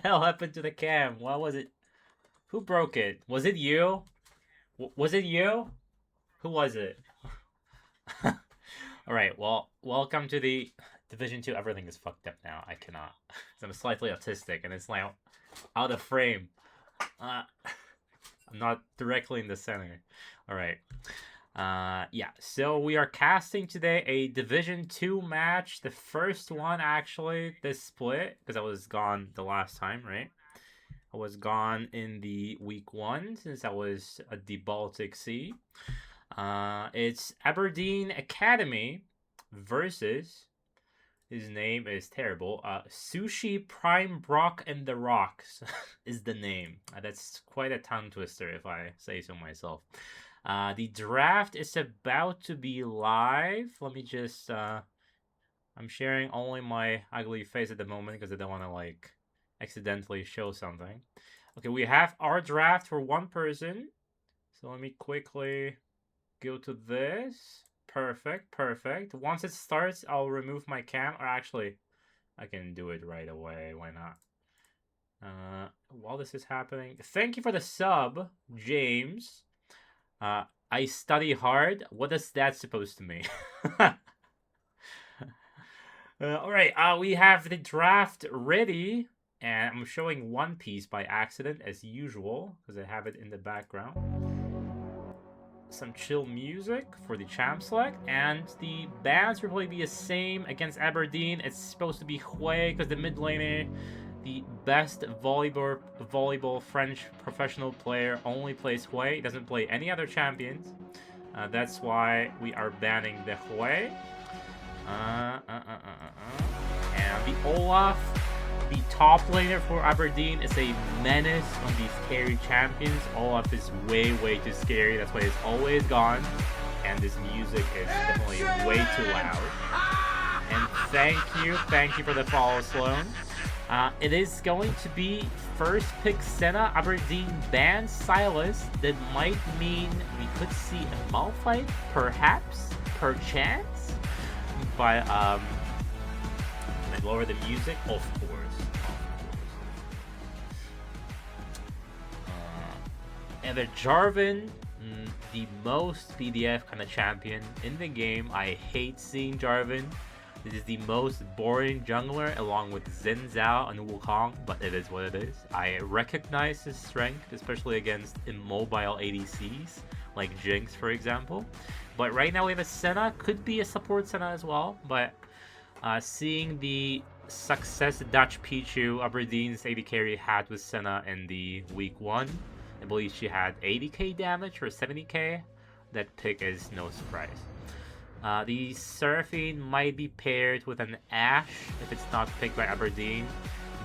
hell happened to the cam? What was it? Who broke it? Was it you? Was it you? Who was it? All right. Well, welcome to the Division Two. Everything is fucked up now. I cannot. I'm slightly autistic, and it's like out of frame. I'm not directly in the center. All right. Yeah. So we are casting today a Division Two match. The first one actually this split because I was gone the last time, right? I was gone in the week one since I was at the Baltic Sea. It's Aberdeen Academy versus his name is terrible. Sushi Prime Brok and the Rocks is the name. That's quite a tongue twister if I say so myself. The draft is about to be live. Let me just. I'm sharing only my ugly face at the moment because I don't want to like accidentally show something. Okay, we have our draft for one person. So let me quickly go to this. Perfect, perfect. Once it starts, I'll remove my cam. Or actually, I can do it right away. Why not? While this is happening, thank you for the sub, James. I study hard. What is that supposed to mean? All right. We have the draft ready, and I'm showing One Piece by accident as usual because I have it in the background. Some chill music for the champ select, and the bans will probably be the same against Aberdeen. It's supposed to be Hui because the mid laner, the best volleyball French professional player, only plays Hui. He doesn't play any other champions. That's why we are banning the Hui. And the Olaf, the top laner for Aberdeen, is a menace on these carry champions. Olaf is way too scary. That's why he's always gone. And this music is definitely way too loud. And thank you for the follow, Sloan. It is going to be first pick Senna. Aberdeen ban Silas. That might mean we could see a Malphite, perhaps, perchance. But can I lower the music? Of course. And the Jarvan, the most PDF kind of champion in the game. I hate seeing Jarvan. This is the most boring jungler along with Xin Zhao and Wukong, but it is what it is. I recognize his strength, especially against immobile ADCs, like Jinx, for example. But right now we have a Senna, could be a support Senna as well, but seeing the success Dutch Pichu, Aberdeen's AD carry, had with Senna in the week 1, I believe she had 80k damage or 70k. That pick is no surprise. The Seraphine might be paired with an Ashe if it's not picked by Aberdeen,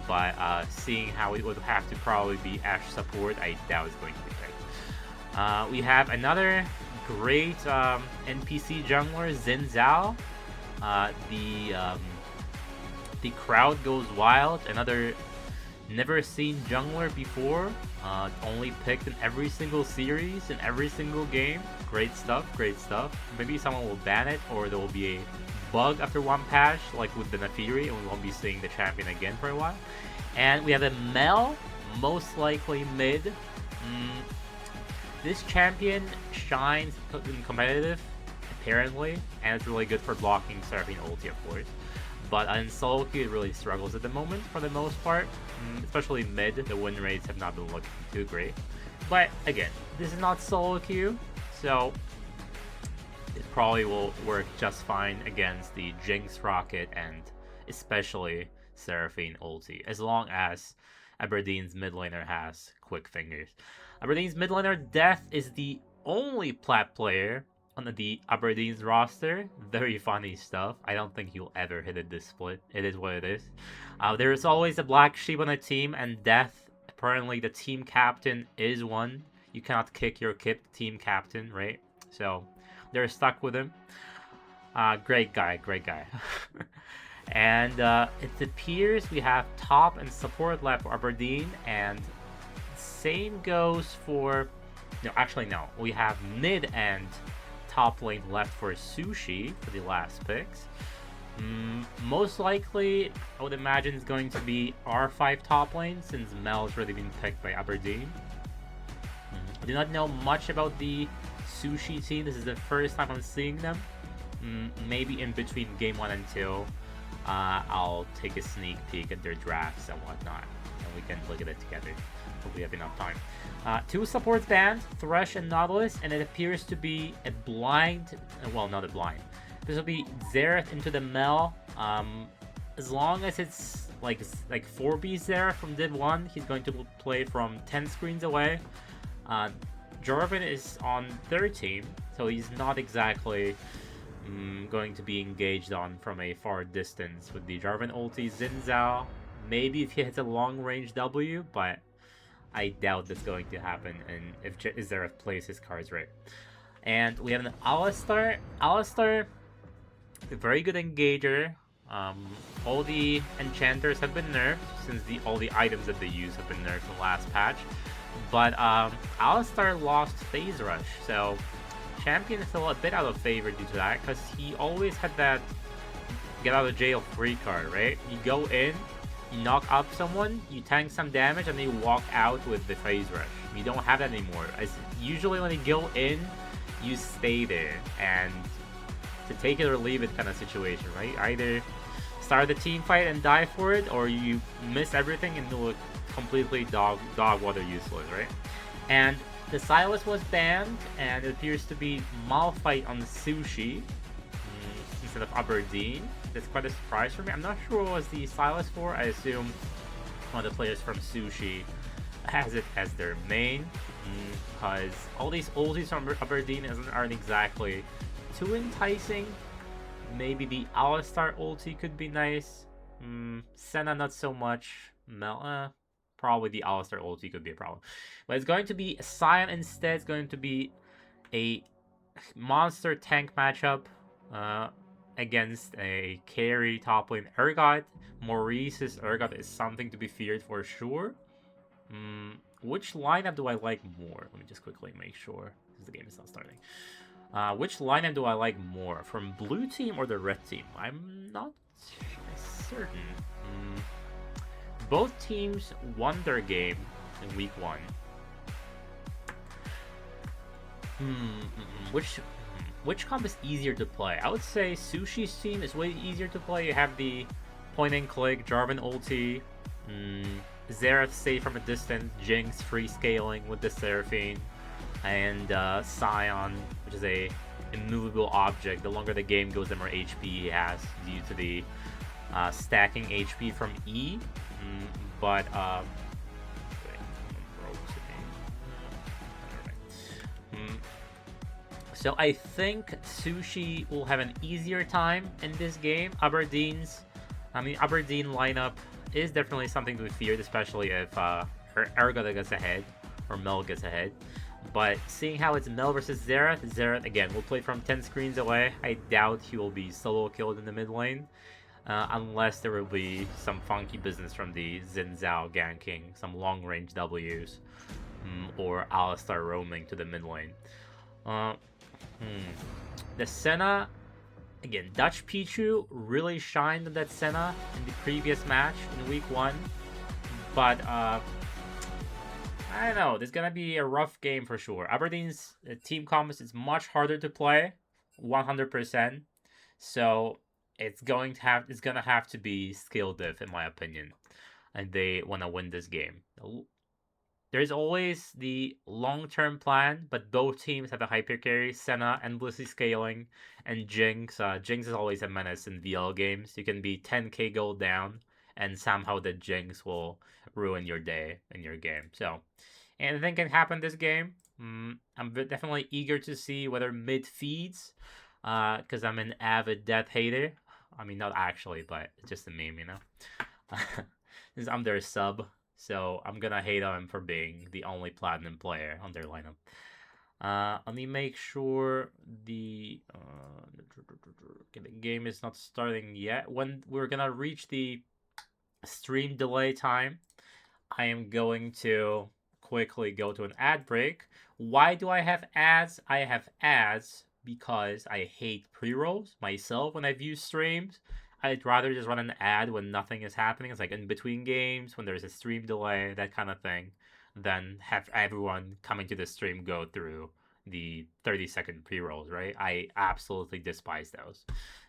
but seeing how it would have to probably be Ashe support, I doubt it's going to be picked. We have another great NPC jungler, Xin Zhao. The crowd goes wild. Another never seen jungler before. Only picked in every single series, in every single game. Great stuff, great stuff. Maybe someone will ban it, or there will be a bug after one patch, like with the Nafiri, and we won't be seeing the champion again for a while. And we have a Mel, most likely mid. This champion shines in competitive, apparently, and it's really good for blocking Seraphine ulti, of course. But in solo queue, it really struggles at the moment for the most part, especially mid. The win rates have not been looking too great. But again, this is not solo queue, so it probably will work just fine against the Jinx Rocket and especially Seraphine ulti, as long as Aberdeen's mid laner has quick fingers. Aberdeen's mid laner Death is the only plat player on the Aberdeen's roster. Very funny stuff. I don't think you'll ever hit it this split. It is what it is. There is always a black sheep on a team, and Death, apparently the team captain, is one. You cannot kick your team captain, right? So they're stuck with him. Great guy, great guy. And it appears we have top and support left for Aberdeen, and same goes for... No, actually no. We have mid and top lane left for Sushi for the last picks. Most likely, I would imagine it's going to be R5 top lane since Mel's already been picked by Aberdeen. I do not know much about the Sushi team. This is the first time I'm seeing them. Maybe in between game 1 and 2, I'll take a sneak peek at their drafts and whatnot, and we can look at it together. Hope we have enough time. 2 supports banned, Thresh and Nautilus, and it appears to be a blind. Well, not a blind. This will be Xerath into the Mel. As long as it's like 4B Xerath from Div 1, he's going to play from 10 screens away. Jarvan is on their team, so he's not exactly going to be engaged on from a far distance with the Jarvan ulti. Xin Zhao, maybe if he hits a long range W, but I doubt that's going to happen, and if Xerath plays his cards right. And we have an Alistar. Alistar, a very good engager. All the enchanters have been nerfed since all the items that they use have been nerfed in the last patch. But Alistar lost Phase Rush, so Champion is still a bit out of favor due to that, because he always had that get out of jail free card, right? You go in, you knock up someone, you tank some damage, and then you walk out with the Phase Rush. You don't have that anymore. As usually when you go in, you stay there, and to take it or leave it kind of situation, right? Either start the team fight and die for it, or you miss everything and you look completely dog water useless, right? And the Silas was banned, and it appears to be Malphite on Sushi instead of Aberdeen. That's quite a surprise for me. I'm not sure what was the Silas for. I assume one of the players from Sushi has it as their main, because all these ultis from Aberdeen aren't exactly too enticing. Maybe the Alistar ulti could be nice. Senna not so much. Mel, probably the Alistar ulti could be a problem. But it's going to be Sion instead. It's going to be a monster tank matchup against a carry top lane Urgot. Maurice's Urgot is something to be feared for sure. Which lineup do I like more? Let me just quickly make sure, because the game is not starting. Which lineup do I like more? From blue team or the red team? I'm not certain. Both teams won their game in week 1. Which comp is easier to play? I would say Sushi's team is way easier to play. You have the point and click, Jarvan ulti, Xerath safe from a distance, Jinx free scaling with the Seraphine, and Sion, which is a immovable object. The longer the game goes, the more HP he has due to the stacking HP from E. But so I think Sushi will have an easier time in this game. Aberdeen lineup is definitely something to be feared, especially if Urgot gets ahead or Mel gets ahead. But seeing how it's Mel versus Xerath again will play from 10 screens away. I doubt he will be solo killed in the mid lane. Unless there will be some funky business from the Xin Zhao ganking, some long range Ws, or Alistar roaming to the mid lane. The Senna, again, Dutch Pichu really shined on that Senna in the previous match in week 1, but I don't know, this is gonna be a rough game for sure. Aberdeen's team comp is much harder to play, 100%, so it's gonna have to be skill diff in my opinion, and they want to win this game. There's always the long-term plan, but both teams have a hyper carry, Senna endlessly scaling, and Jinx. Jinx is always a menace in VL games. You can be 10k gold down, and somehow the Jinx will ruin your day in your game. So anything can happen this game. I'm definitely eager to see whether mid feeds, because I'm an avid death hater. I mean, not actually, but it's just a meme, you know? Since I'm their sub, so I'm gonna hate on him for being the only platinum player on their lineup. Let me make sure the game is not starting yet. When we're gonna reach the stream delay time, I am going to quickly go to an ad break. Why do I have ads? I have ads because I hate pre-rolls myself when I view streams. I'd rather just run an ad when nothing is happening. It's like in between games, when there's a stream delay, that kind of thing, than have everyone coming to the stream go through the 30-second pre-rolls, right? I absolutely despise those.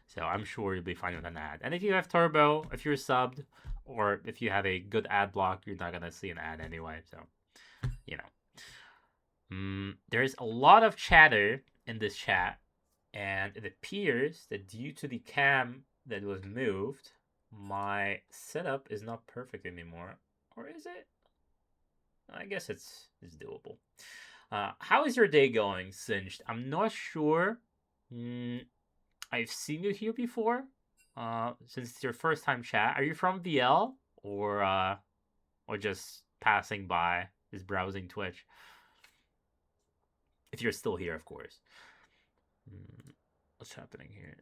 So I'm sure you'll be fine with an ad. And if you have turbo, if you're subbed, or if you have a good ad block, you're not gonna see an ad anyway. So, you know, there's a lot of chatter in this chat, and it appears that due to the cam that was moved, my setup is not perfect anymore. Or is it? I guess it's doable. How is your day going, Singed? I'm not sure. I've seen you here before. Since it's your first time chat, are you from VL or just passing by, just browsing Twitch? If you're still here, of course. What's happening here?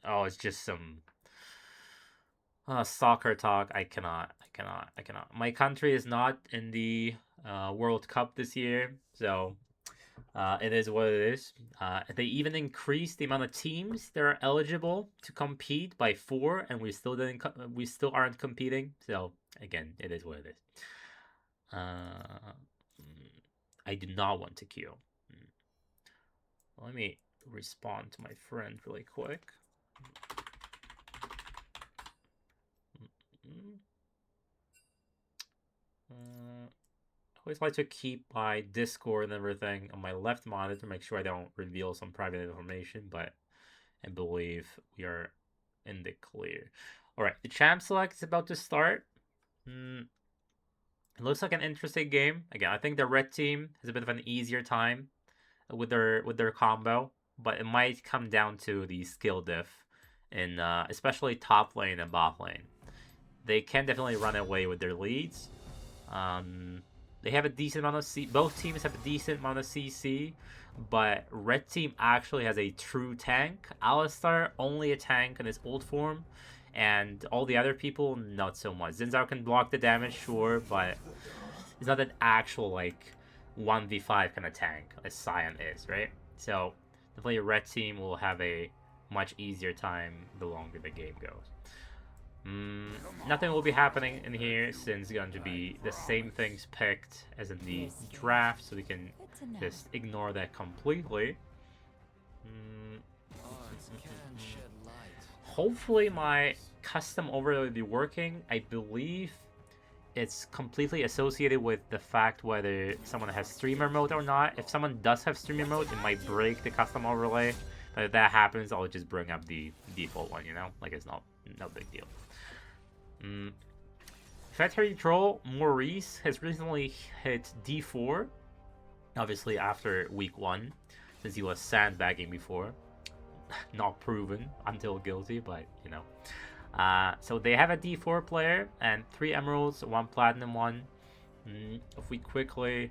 Oh, it's just some soccer talk. I cannot. My country is not in the World Cup this year, so it is what it is. They even increased the amount of teams that are eligible to compete by 4, and we still didn't. We still aren't competing. So again, it is what it is. I do not want to queue. Let me respond to my friend really quick. I always like to keep my Discord and everything on my left monitor to make sure I don't reveal some private information, but I believe we are in the clear. Alright, the champ select is about to start. It looks like an interesting game. Again, I think the red team has a bit of an easier time with their combo, but it might come down to the skill diff in especially top lane and bot lane. They can definitely run away with their leads. They have a decent amount of C. Both teams have a decent amount of CC, but red team actually has a true tank. Alistar only a tank in his old form, and all the other people not so much. Zinzao can block the damage, sure, but it's not an actual like 1v5 kind of tank as Sion is, right? So definitely a red team will have a much easier time the longer the game goes. Nothing will be happening in here since it's going to be the same things picked as in the draft, so we can just ignore that completely. Hopefully my custom overlay will be working. I believe it's completely associated with the fact whether someone has streamer mode or not. If someone does have streamer mode, it might break the custom overlay. But if that happens, I'll just bring up the default one, you know? Like, it's no big deal. Veterinary Troll Maurice has recently hit D4. Obviously after week 1, since he was sandbagging before. Not proven until guilty, but you know. So they have a D4 player and 3 emeralds, 1 platinum, 1. If we quickly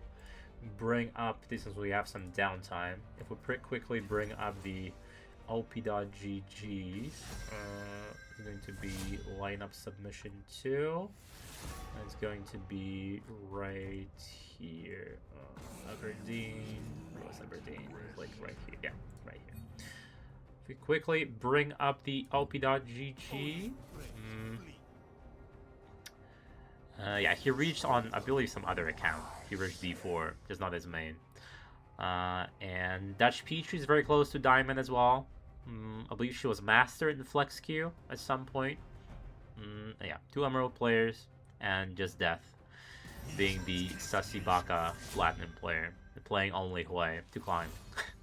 bring up, this is we have some downtime. If we quickly bring up the op.gg, it's going to be lineup submission 2. And it's going to be right here. Aberdeen. Where was Aberdeen? It was like right here. Yeah, right here. If we quickly bring up the op.gg. Yeah, he reached on, I believe, some other account. He reached D4, just not his main. And Dutch Petrie is very close to Diamond as well. I believe she was Master in Flex Queue at some point. Yeah, 2 Emerald players and just Death being the Sushi Baka Platinum player. Playing only Hui to climb.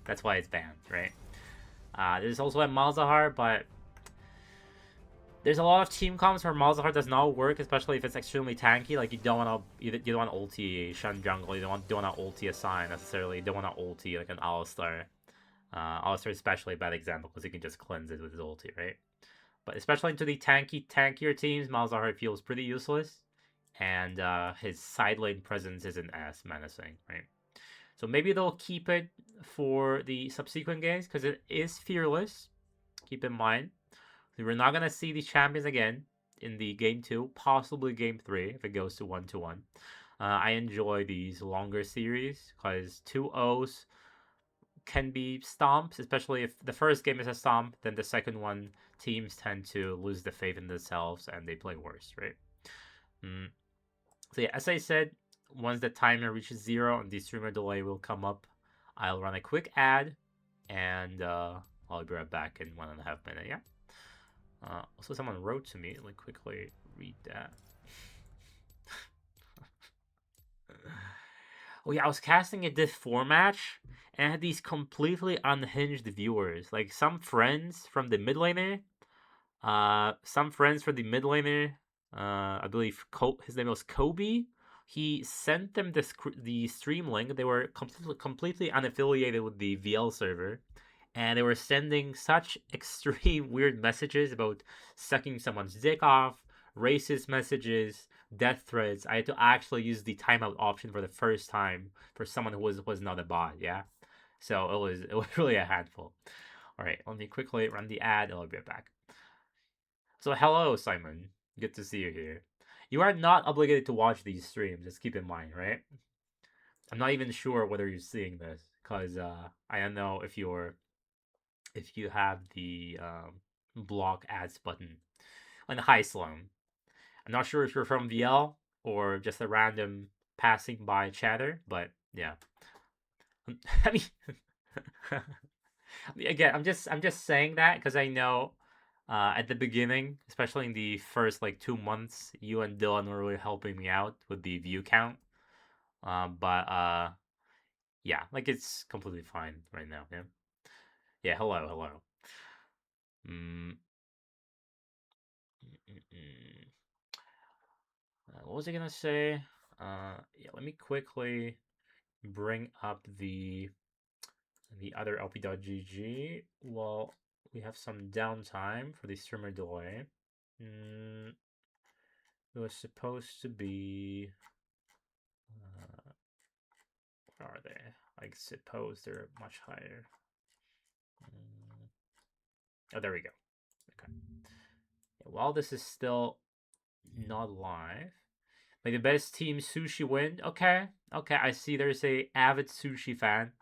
That's why it's banned, right? There's also a Malzahar, but there's a lot of team comps where Malzahar does not work, especially if it's extremely tanky. Like you don't want to ulti a Shen jungle, you don't want to ulti a Sign necessarily. You don't want to ulti like an Alistar. Alistar is especially a bad example because he can just cleanse it with his ulti, right? But especially into the tankier teams, Malzahar feels pretty useless, and his side lane presence isn't as menacing, right? So maybe they'll keep it for the subsequent games because it is fearless. Keep in mind, we're not gonna see the champions again in the game 2, possibly game 3 if it goes to 1-1. I enjoy these longer series because 2 O's can be stomps, especially if the first game is a stomp, then the second one teams tend to lose the faith in themselves and they play worse, right? Mm. So yeah, as I said, once the timer reaches 0 and the streamer delay will come up, I'll run a quick ad and I'll be right back in 1.5 minutes. Yeah. Also, someone wrote to me. Let me quickly read that. Oh yeah, I was casting a Div 4 match and I had these completely unhinged viewers. Like some friends from the mid laner. I believe his name was Kobe. He sent them the stream link. They were completely unaffiliated with the VL server, and they were sending such extreme weird messages about sucking someone's dick off, racist messages, death threats. I had to actually use the timeout option for the first time for someone who was not a bot. Yeah, so it was really a handful. All right, let me quickly run the ad. I'll be right back. So hello, Simon. Good to see you here. You are not obligated to watch these streams. Just keep in mind, right? I'm not even sure whether you're seeing this because I don't know if you have the block ads button on the high Sloan. I'm not sure if you're from VL or just a random passing by chatter, but yeah. I mean, again, I'm just saying that because I know at the beginning, especially in the first like 2 months, you and Dylan were really helping me out with the view count. But yeah, like it's completely fine right now. Yeah, yeah. Hello, hello. Mm, mm, mm. What was I gonna say? Yeah. Let me quickly bring up the other LP.GG while we have some downtime for the streamer delay. It was supposed to be. Where are they? I suppose they're much higher. Oh, there we go. Okay. Yeah, while this is still not live, like the best team Sushi win. Okay, okay. I see. There's a avid Sushi fan.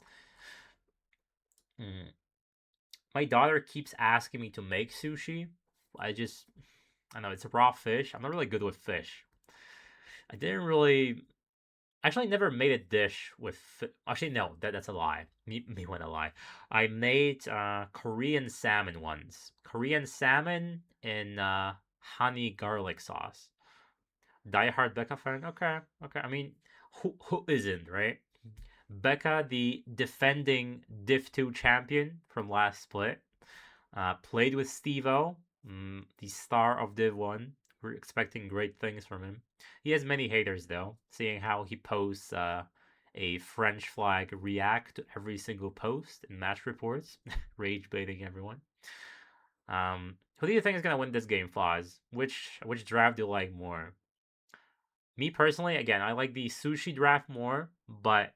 My daughter keeps asking me to make sushi. I know it's a raw fish. I'm not really good with fish. I didn't really actually never made a dish with. Actually, no, that's a lie. Me went a lie. I made Korean salmon once. Korean salmon in honey garlic sauce. Die Hard Becca fan. Okay, okay. I mean, who isn't, right? Becca, the defending Div 2 champion from last split, played with Steve-O, the star of Div 1. We're expecting great things from him. He has many haters, though, seeing how he posts a French flag react to every single post in match reports, rage baiting everyone. Who do you think is going to win this game, Foz? Which draft do you like more? Me personally, again, I like the Sushi draft more, but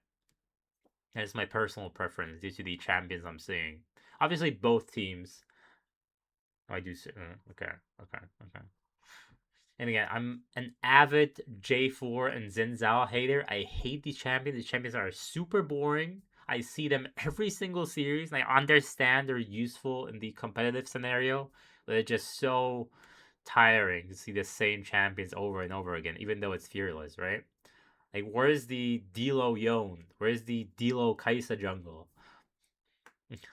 that's my personal preference due to the champions I'm seeing. Obviously, both teams. I do. Okay, okay, okay. And again, I'm an avid J4 and Zinzao hater. I hate these champions. These champions are super boring. I see them every single series, and I understand they're useful in the competitive scenario, but they're just so tiring to see the same champions over and over again, even though it's fearless, right? Like, where's the Dilo Yon? Where's the Dilo Kaisa jungle?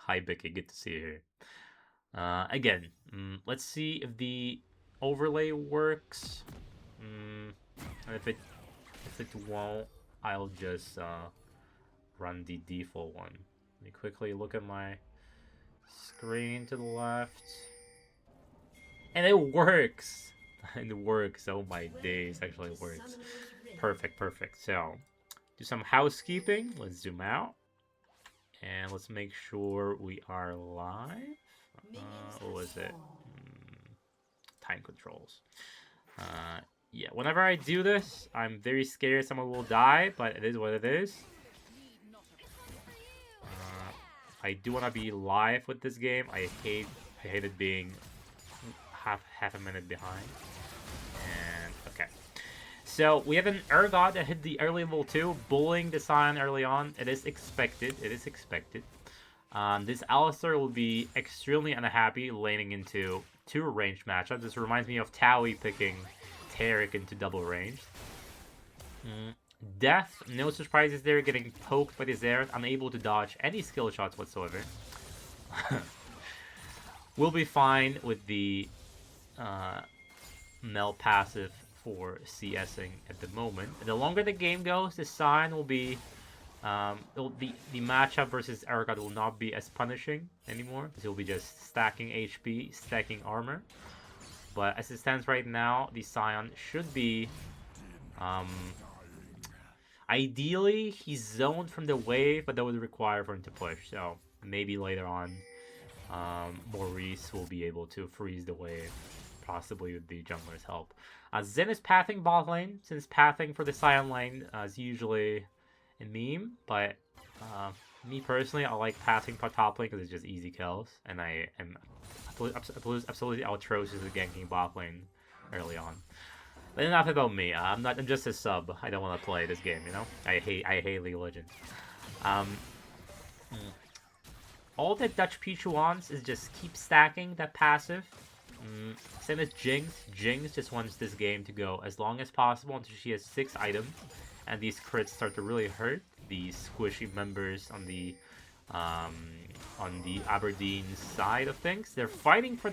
Hi, Bicky. Good to see you here. Again, let's see if the overlay works. And if it won't, I'll just run the default one. Let me quickly look at my screen to the left. And it works! It works. Oh my days, actually it works. Perfect, perfect. So, do some housekeeping. Let's zoom out. And let's make sure we are live. What was it? Time controls. Yeah, whenever I do this, I'm very scared someone will die, but it is what it is. I do want to be live with this game. I hate it being half a minute behind. And okay. So we have an Urgot that hit the early level 2, bullying the Sion early on. It is expected. It is expected. This Alistar will be extremely unhappy laning into 2 ranged matchups. This reminds me of Towie picking Taric into double ranged. Death, no surprises there, getting poked by the Xerath, unable to dodge any skill shots whatsoever. We'll be fine with the Mel passive for CSing at the moment. And the longer the game goes, the sign will be the matchup versus Aragod will not be as punishing anymore. He'll be just stacking HP, stacking armor. But as it stands right now, the Scion should be ideally he's zoned from the wave, but that would require for him to push. So maybe later on, Maurice will be able to freeze the wave, possibly with the jungler's help. Zen is pathing bot lane, since pathing for the Scion lane is usually a meme, but me personally, I like pathing for top lane because it's just easy kills, and I am absolutely atrocious at ganking bot lane early on. But enough about me. I'm just a sub. I don't want to play this game, you know. I hate League of Legends. All that Dutch Pichu wants is just keep stacking that passive. Same as Jinx. Jinx just wants this game to go as long as possible until she has 6 items, and these crits start to really hurt the squishy members on the Aberdeen side of things. They're fighting for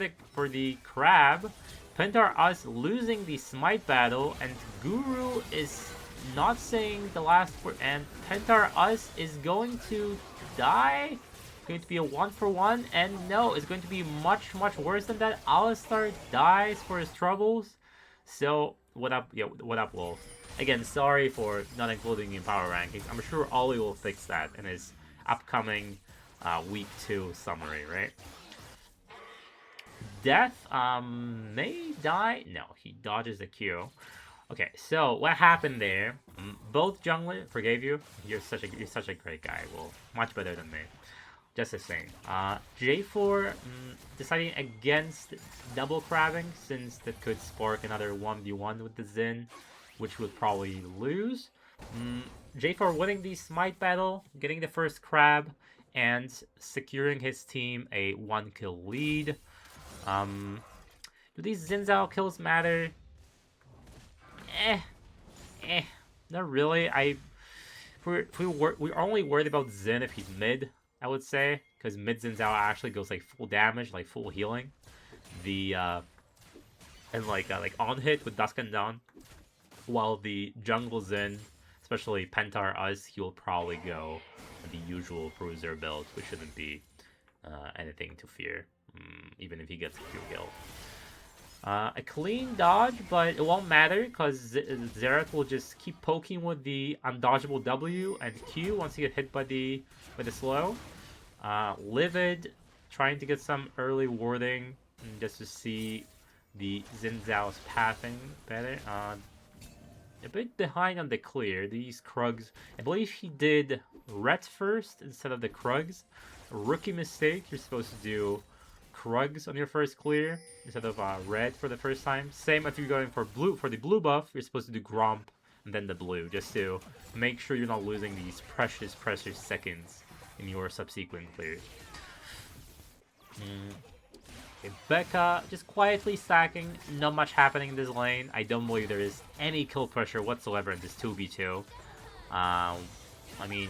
the crab. Pentar Us losing the smite battle, and Guru is not saying the last word, and Pentar Us is going to die. It's going to be a 1-for-1, and no, it's going to be much, much worse than that. Alistar dies for his troubles. So, what up, what up, Wolf? Again, sorry for not including in power rankings. I'm sure Ollie will fix that in his upcoming week 2 summary, right? Death may die. No, he dodges the Q. Okay, so what happened there? Both jungler forgave you. You're such a great guy. Well, much better than me. Just the same. J4 deciding against double crabbing, since that could spark another 1v1 with the Xin, which would probably lose. J4 winning the smite battle, getting the first crab, and securing his team a 1-kill lead. Do these Xin Zhao kills matter? Not really. We're only worried about Xin if he's mid, I would say, because mid Xin Zhao actually goes like full damage, like full healing. And like on hit with Dusk and Dawn, while the jungle Xin, especially Pentar Us, he'll probably go the usual bruiser build, which shouldn't be anything to fear, even if he gets a few kills. A clean dodge, but it won't matter because Xerath will just keep poking with the undodgeable W and Q once he gets hit by the slow. Livid trying to get some early warding just to see the Xin Zhao's pathing better. A bit behind on the clear. These Krugs, I believe he did red first instead of the Krugs. A rookie mistake. You're supposed to do Krugs on your first clear instead of red for the first time. Same if you're going for blue. For the blue buff, you're supposed to do Gromp and then the blue, just to make sure you're not losing these precious seconds in your subsequent clears. Okay, Becca just quietly stacking, not much happening in this lane. I don't believe there is any kill pressure whatsoever in this 2v2. I mean,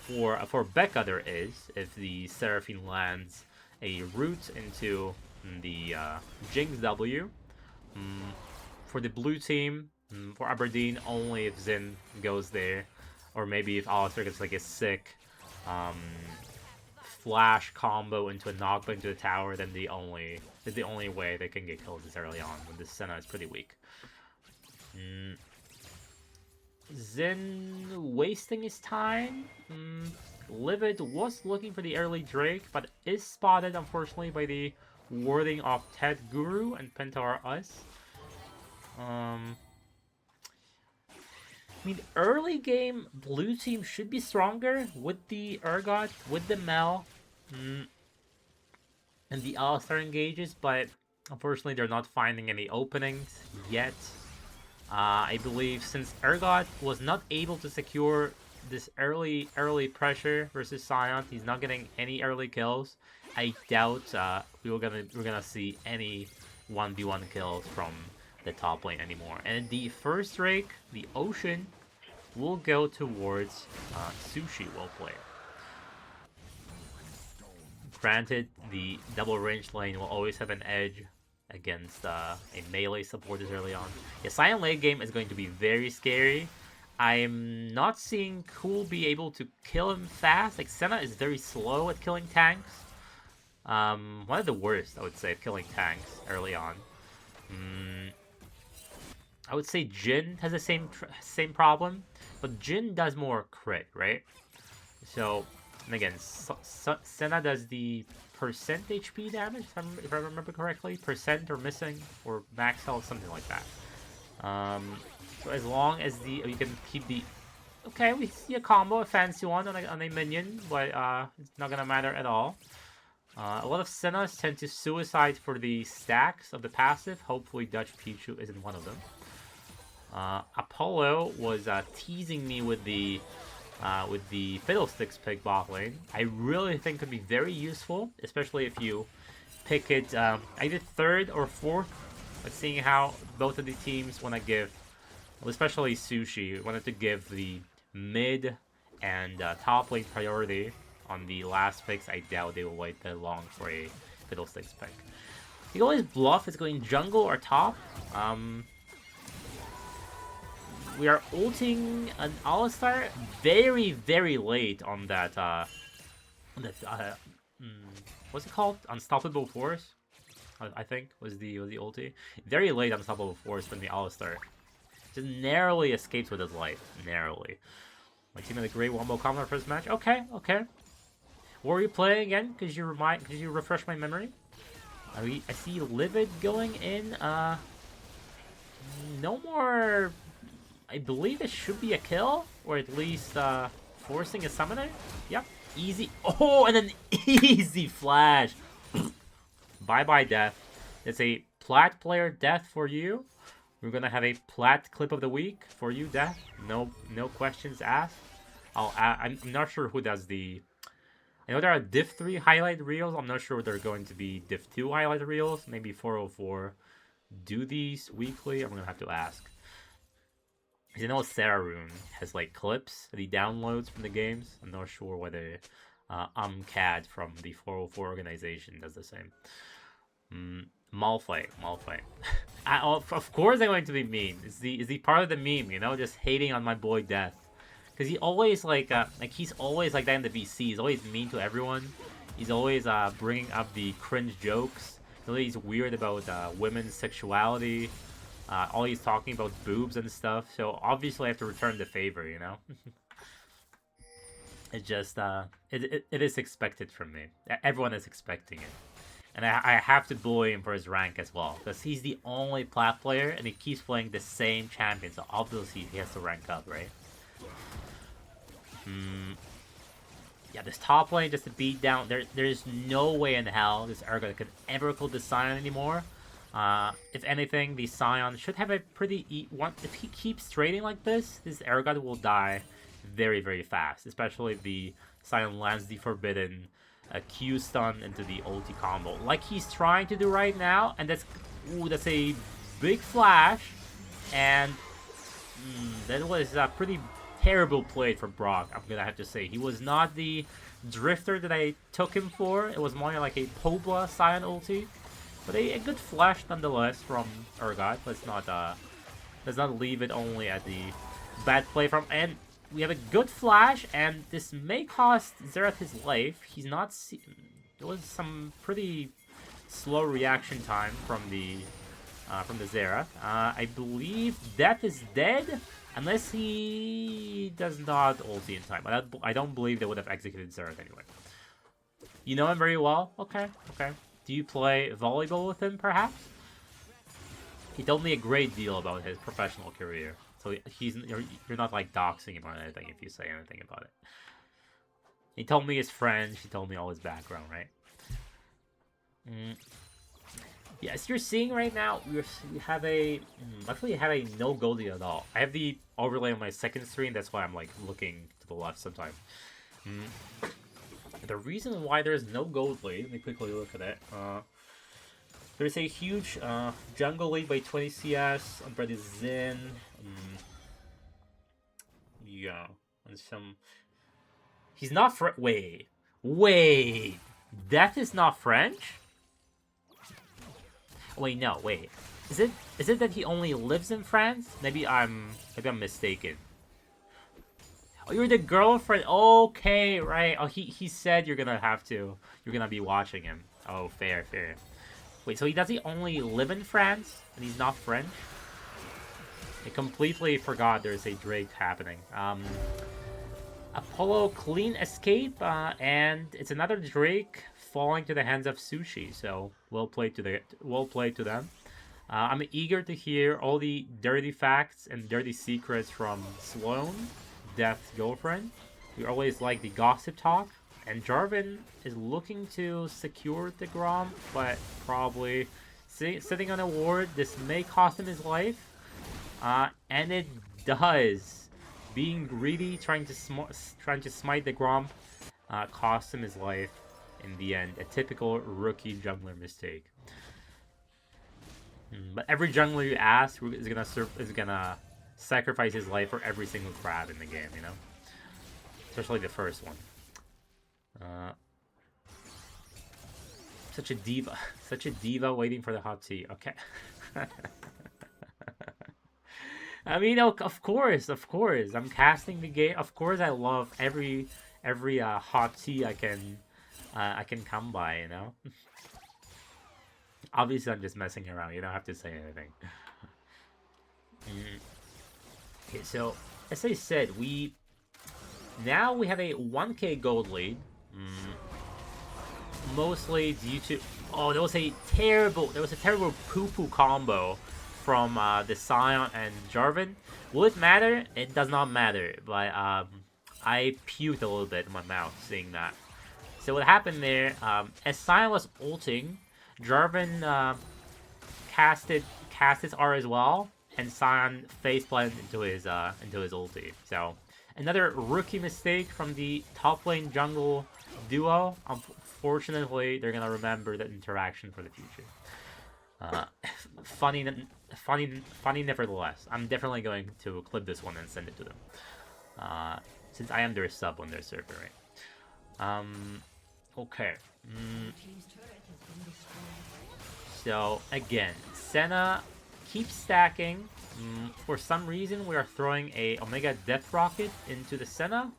for Becca there is, if the Seraphine lands a root into the Jinx W. For the blue team, for Aberdeen, only if Xin goes there, or maybe if Alistar gets like a sick flash combo into a knockback into the tower, then the only way they can get killed is early on when the Senna is pretty weak. Xin wasting his time. Livid was looking for the early Drake, but is spotted unfortunately by the warding of Ted Guru and Pentar Us. I mean, early game, blue team should be stronger with the Urgot, with the Mel, and the Alistar engages, but unfortunately they're not finding any openings yet. I believe since Urgot was not able to secure this early pressure versus Scion. He's not getting any early kills. I doubt we're gonna see any 1v1 kills from the top lane anymore. And the first rake, the Ocean, will go towards Sushi. Well played. Granted, the double range lane will always have an edge against a melee supporters early on. Yeah, Scion late game is going to be very scary. I'm not seeing Cool be able to kill him fast. Like, Senna is very slow at killing tanks. One of the worst, I would say, at killing tanks early on. I would say Jin has the same problem, but Jin does more crit, right? So, and again, Senna does the percent HP damage, if I remember correctly. Percent or missing, or max health, something like that. So as long as you can keep the... Okay, we see a combo, a fancy one on a minion, but it's not gonna matter at all. A lot of Sennas tend to suicide for the stacks of the passive. Hopefully Dutch Pichu isn't one of them. Apollo was teasing me with the Fiddlesticks pick bot lane. I really think could be very useful, especially if you pick it either third or fourth. But seeing how both of the teams want to give, well, especially Sushi, wanted to give the mid and top lane priority on the last picks, I doubt they will wait that long for a Fiddlesticks pick. You can always bluff it's going jungle or top. We are ulting an Alistar very, very late on that, what's it called? Unstoppable Force, I think, was the ulti. Very late Unstoppable Force from the Alistar. Just narrowly escapes with his life. Narrowly. My team had a great wombo combo for this match. Okay, okay. What were you playing again? Could you refresh my memory? I see Livid going in. No more... I believe it should be a kill, or at least forcing a summoner. Yep, easy. Oh, and an easy flash. Bye-bye, death. It's a plat player death for you. We're gonna have a plat clip of the week for you, death. No questions asked. I'm not sure who does the... I know there are Div 3 highlight reels. I'm not sure if they're going to be Div 2 highlight reels. Maybe 404 do these weekly. I'm gonna have to ask. You know, Sarah Rune has like clips that he downloads from the games. I'm not sure whether Cad from the 404 organization does the same. Malphite. Of course I'm going to be mean. Is he part of the meme, you know, just hating on my boy Death. Because he always he's always like that in the VC. He's always mean to everyone. He's always bringing up the cringe jokes. He's weird about women's sexuality. Always talking about boobs and stuff. So obviously I have to return the favor, you know. It just it is expected from me. Everyone is expecting it. And I have to bully him for his rank as well. Because he's the only plat player and he keeps playing the same champion. So obviously he has to rank up, right? Yeah, this top lane just to beat down. There's no way in hell this Urgot could ever kill the Scion anymore. If anything, the Scion should have a pretty... If he keeps trading like this Urgot will die very, very fast. Especially if the Scion lands the Forbidden Q stun into the ulti combo. Like he's trying to do right now. And that's a big flash. And that was a pretty terrible play for Brok, I'm gonna have to say. He was not the drifter that I took him for. It was more like a Pobla Scion ulti. But a good flash nonetheless from Urgot. Let's not leave it only at the bad play from... And we have a good flash, and this may cost Xerath his life. He's not... There was some pretty slow reaction time from the Xerath. I believe Death is dead, unless he does not ulti in time. I don't believe they would have executed Xerath anyway. You know him very well? Okay, okay. Do you play volleyball with him, perhaps? He told me a great deal about his professional career. So you're not like doxing him or anything if you say anything about it. He told me his French. He told me all his background, right? Yeah, as you're seeing right now, we have a luckily I have a no Goldie at all. I have the overlay on my second screen. That's why I'm like looking to the left sometimes. The reason why there's no gold lead, let me quickly look at it. There's a huge jungle lead by 20 CS on Brady Zin. Yeah, and some. He's not wait. Death is not French? Wait, no, wait. Is it that he only lives in France? Maybe I'm mistaken. Oh, you're the girlfriend. Okay, right. Oh, he said you're gonna be watching him. Oh, fair. Wait, so does he only live in France and he's not French? I completely forgot there's a Drake happening. Apollo clean escape, and it's another Drake falling to the hands of Sushi. So well played to them. I'm eager to hear all the dirty facts and dirty secrets from Sloan, Death's girlfriend. We always like the gossip talk. And Jarvan is looking to secure the Grom, but probably sitting on a ward. This may cost him his life. And it does. Being greedy, trying to smite the Grom, cost him his life in the end. A typical rookie jungler mistake. But every jungler you ask is gonna sacrifice his life for every single crab in the game, you know? Especially the first one. Such a diva waiting for the hot tea. Okay. I mean, of course. I'm casting the game. Of course, I love every hot tea I can come by. You know. Obviously, I'm just messing around. You don't have to say anything. Okay, so as I said, we have a 1k gold lead. Mostly due to there was a terrible poo-poo combo from the Sion and Jarvan. Will it matter? It does not matter, but I puked a little bit in my mouth seeing that. So what happened there, as Sion was ulting, Jarvan cast his R as well, and Sion faceplanted into his ulti. So another rookie mistake from the top lane jungle duo. Unfortunately, they're gonna remember that interaction for the future. Funny nevertheless. I'm definitely going to clip this one and send it to them. Since I am their sub on their server, right? Okay. So again, Senna keeps stacking. For some reason, we are throwing a Omega Death Rocket into the Senna,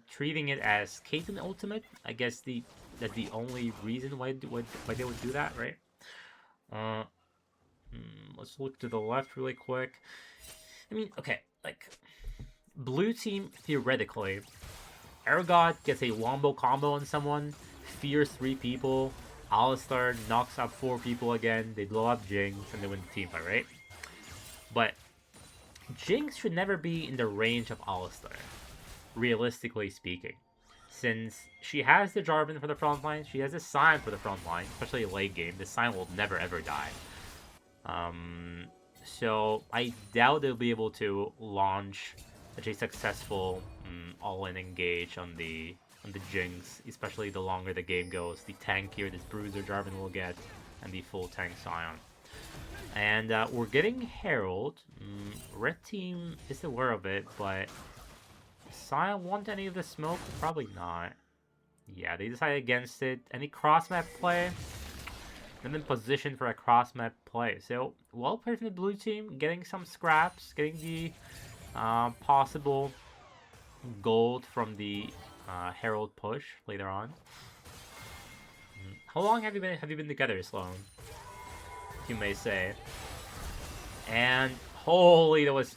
treating it as Caitlyn ultimate. I guess that's the only reason why they would do that, right? Let's look to the left really quick. I mean, okay, like blue team theoretically, Aragod gets a wombo combo on someone, fears 3 people. Alistar knocks up 4 people again. They blow up Jinx and they win the team fight, right? But Jinx should never be in the range of Alistar, realistically speaking. Since she has the Jarvan for the front line, she has a Sion for the front line, especially late game. The Sion will never ever die. So I doubt they'll be able to launch such a successful all-in engage on the Jinx, especially the longer the game goes, the tankier this Bruiser Jarvan will get, and the full tank Sion. And we're getting Herald. Red team is aware of it, but Sion want any of the smoke? Probably not. Yeah, they decided against it. Any cross-map play? I'm in position for a cross-map play. So, well played from the blue team, getting some scraps, getting the possible gold from the Herald push later on. How long have you been together, Sloan? You may say. And holy, there was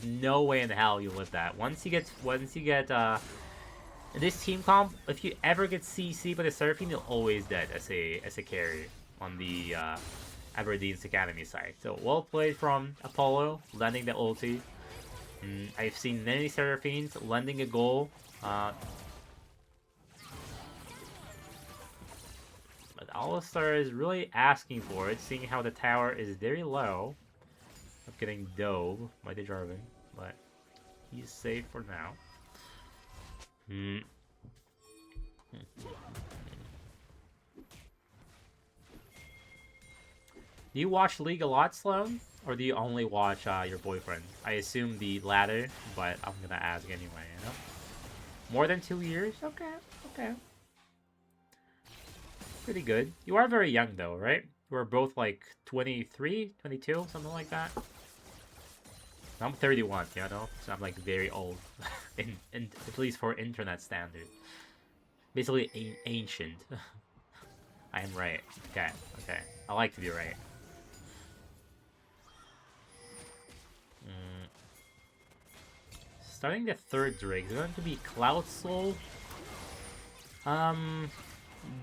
no way in hell you live that. Once you get this team comp, if you ever get CC by the Seraphine, you're always dead as a carry on the Aberdeen's Academy side. So well played from Apollo, landing the ulti. I've seen many Seraphines landing a goal. But Alistar is really asking for it, seeing how the tower is very low. Of getting dove by the Jarvan, but he's safe for now. Do you watch League a lot, Sloan? Or do you only watch your boyfriend? I assume the latter, but I'm gonna ask anyway, you know? More than 2 years? Okay, okay. Pretty good. You are very young though, right? We're both like 23, 22, something like that. I'm 31, you know? So I'm like very old. in at least for internet standard. Basically ancient. I am right. Okay, okay. I like to be right. Starting the third Drake is going to be Cloud Soul.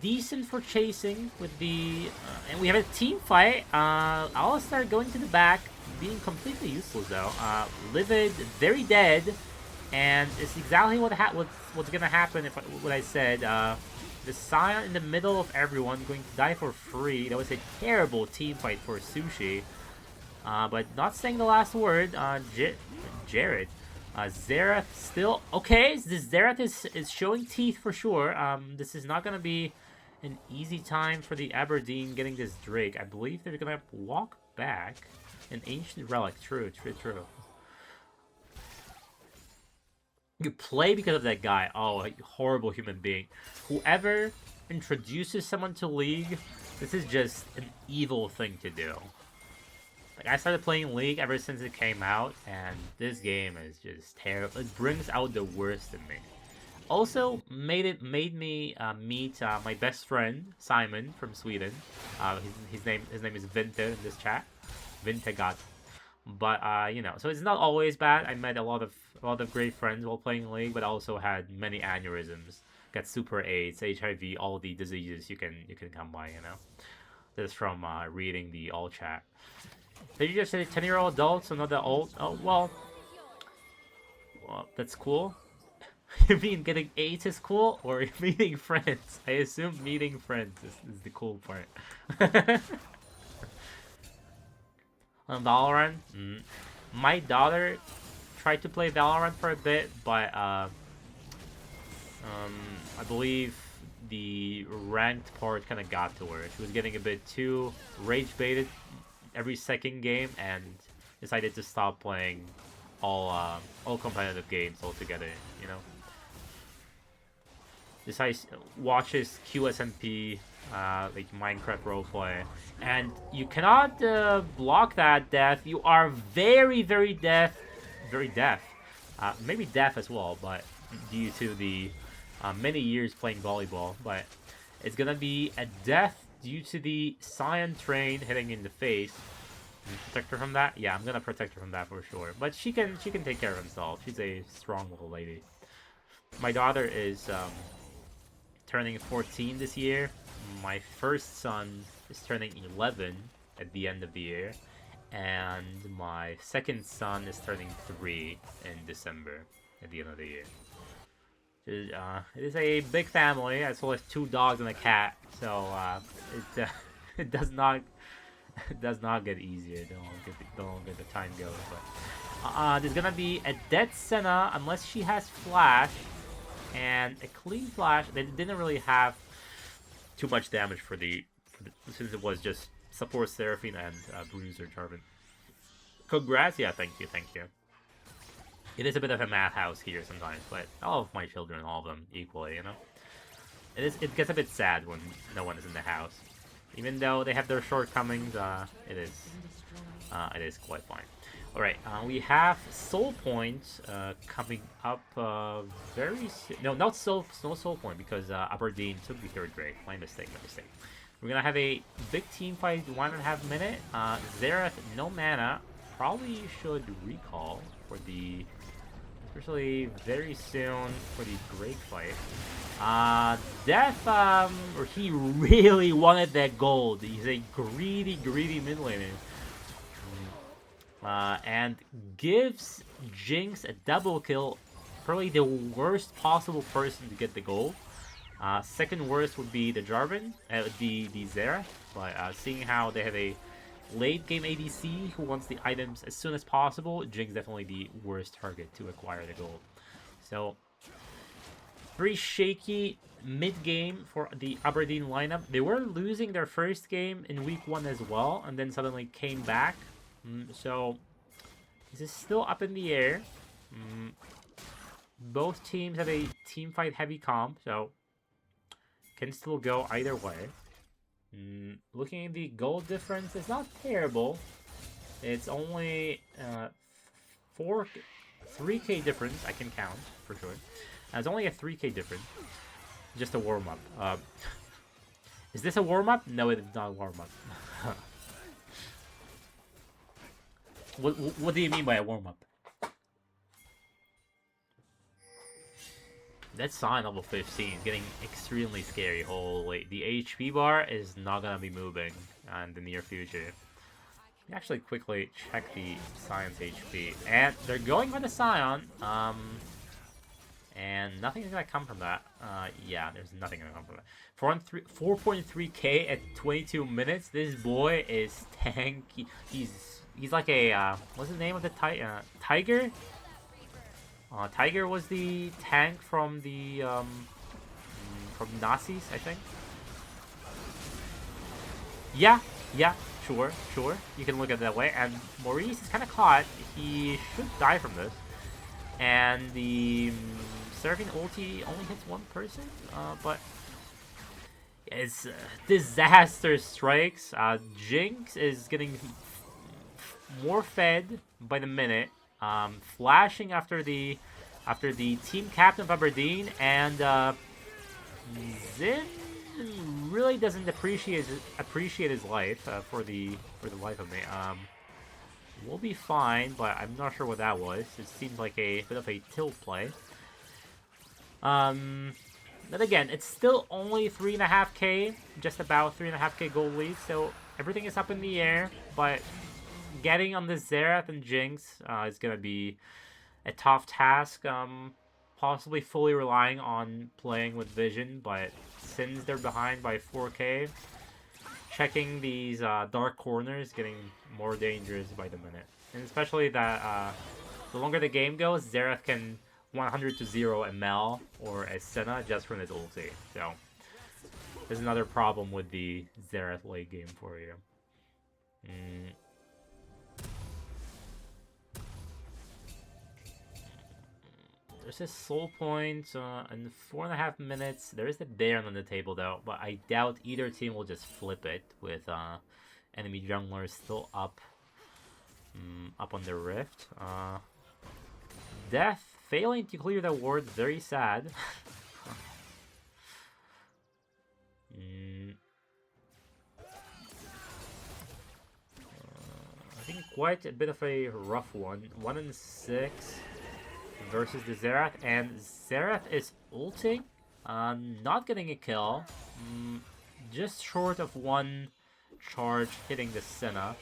Decent for chasing with the... and we have a team fight. Alistar going to the back, being completely useless though. Livid, very dead. And it's exactly what's gonna happen if what I said. The Scion in the middle of everyone going to die for free. That was a terrible team fight for Sushi. But not saying the last word. Jared. Xerath still... okay, this Xerath is showing teeth for sure. This is not going to be an easy time for the Aberdeen getting this Drake. I believe they're going to walk back. An Ancient Relic. True. You play because of that guy. Oh, a horrible human being. Whoever introduces someone to League, this is just an evil thing to do. Like, I started playing League ever since it came out, and this game is just terrible. It brings out the worst in me. Also, made me meet my best friend Simon from Sweden. His name is Vinta in this chat. Vintegat. But you know, so it's not always bad. I met a lot of great friends while playing League, but I also had many aneurysms, got Super AIDS, HIV, all the diseases you can come by. You know, this is from reading the all chat. Did you just say 10-year-old adults, so not that old? Oh, well, that's cool. You mean getting AIDS is cool, or meeting friends? I assume meeting friends is the cool part. On Valorant, my daughter tried to play Valorant for a bit, but I believe the ranked part kind of got to her. She was getting a bit too rage baited every second game and decided to stop playing all competitive games altogether, you know. Decides watches QSMP, like Minecraft roleplay, and you cannot block that death. You are very deaf, maybe deaf as well, but due to the many years playing volleyball. But it's gonna be a death due to the Scion train hitting in the face. Protect her from that? Yeah, I'm gonna protect her from that for sure. But she can take care of herself. She's a strong little lady. My daughter is turning 14 this year. My first son is turning 11 at the end of the year, and my second son is turning 3 in December at the end of the year. It is a big family, as well as 2 dogs and a cat, so it does not get easier. Don't get the time goes. But there's gonna be a dead Senna unless she has flash, and a clean flash. They didn't really have too much damage for the since it was just support Seraphine and Bruiser Jarvan. Congrats, yeah, thank you. It is a bit of a madhouse here sometimes, but all of my children, all of them equally, you know. It gets a bit sad when no one is in the house, even though they have their shortcomings. It is quite fine. All right, we have Soul Point coming up very soon. No, not no Soul Point, because Aberdeen took the third grade. My mistake. We're gonna have a big team fight, 1.5 minute. Xerath, no mana. Probably should recall for the, especially very soon for the Drake fight. Death, or he really wanted that gold. He's a greedy mid laner. And gives Jinx a double kill. Probably the worst possible person to get the gold. Second worst would be the Jarvan. It would be the Xerath. But seeing how they have a late game ADC who wants the items as soon as possible, Jinx definitely the worst target to acquire the gold. So, pretty shaky mid-game for the Aberdeen lineup. They were losing their first game in week 1 as well, and then suddenly came back. So, this is still up in the air. Both teams have a team fight heavy comp, so can still go either way. Looking at the gold difference, it's not terrible. It's only 3k difference. I can count for sure. It's only a 3k difference. Just a warm-up. Is this a warm-up? No, it is not a warm-up. What do you mean by a warm-up? That sign level 15 is getting extremely scary. Holy, the HP bar is not gonna be moving in the near future. Actually quickly check the Scion's HP. And they're going for the Scion. And nothing is gonna come from that. Yeah, there's nothing gonna come from that. 4.3k at 22 minutes. This boy is tanky. He's like a what's the name of the Tiger? Tiger was the tank from the from Nazis, I think. Yeah. Sure. You can look at it that way. And Maurice is kind of caught. He should die from this. And the Seraphine ulti only hits one person, but it's disaster strikes. Jinx is getting more fed by the minute. Flashing after the team captain of Aberdeen, and Zin really doesn't appreciate his life for the life of me. We'll be fine, but I'm not sure what that was. It seems like a bit of a tilt play. But again, it's still only 3.5k, just about 3.5k gold lead, so everything is up in the air, but getting on the Xerath and Jinx is going to be a tough task, possibly fully relying on playing with Vision, but since they're behind by 4k, checking these dark corners getting more dangerous by the minute. And especially that the longer the game goes, Xerath can 100 to 0 ML or a Senna just from his ulti. So there's another problem with the Xerath late game for you. There's a soul point in 4.5 minutes. There is a Baron on the table though, but I doubt either team will just flip it with enemy junglers still up on the rift. Death failing to clear the ward, very sad. I think quite a bit of a rough one. 1-6 versus the Xerath, and Xerath is ulting, not getting a kill, just short of one charge hitting the Senna,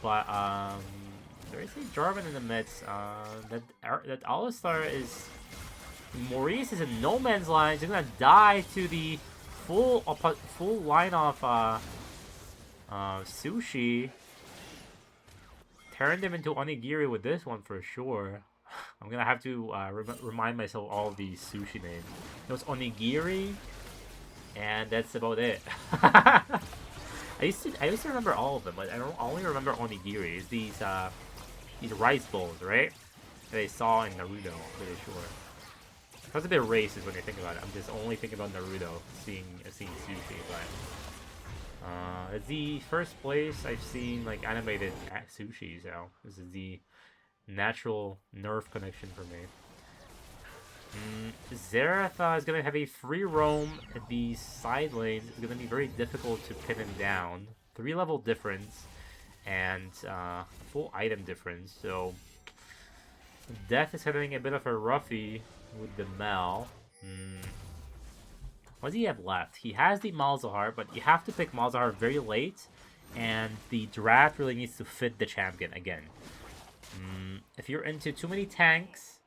but there is a Jarvan in the midst. That Alistar is... Maurice is in no man's land. He's gonna die to the full line of Sushi. Turned him into Onigiri with this one for sure. I'm gonna have to remind myself all the Sushi names. It was Onigiri, and that's about it. I used to remember all of them, but I don't only remember Onigiri. It's these rice bowls, right? That I saw in Naruto, I'm pretty sure. It was a bit racist when you think about it. I'm just only thinking about Naruto, seeing Sushi, but it's the first place I've seen like animated Sushi, so this is the natural nerve connection for me. Xerath is going to have a free roam at the side lanes. It's going to be very difficult to pin him down. 3-level difference and full item difference. So Death is having a bit of a roughie with the Mal. What does he have left? He has the Malzahar, but you have to pick Malzahar very late, and the draft really needs to fit the champion again. If you're into too many tanks,